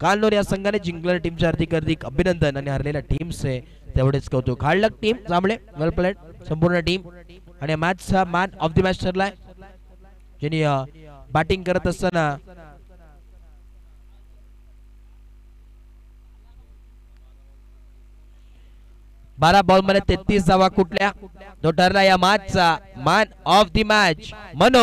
कालनोर या संघाने जिंकलेल्या टीमचे हार्दिक अभिनंदन आणि हरलेल्या टीमचे तेवढेच कौतुक हार्ड लक टीम जांभळे वेल प्लेड संपूर्ण टीम आणि मॅचचा मॅन ऑफ द मॅच ठरलाय ज्यांनी बॅटिंग करत असताना 12 बॉल मध्ये 33 धावा कुठल्या. तो ठरला या मॅचचा man of the match Manoj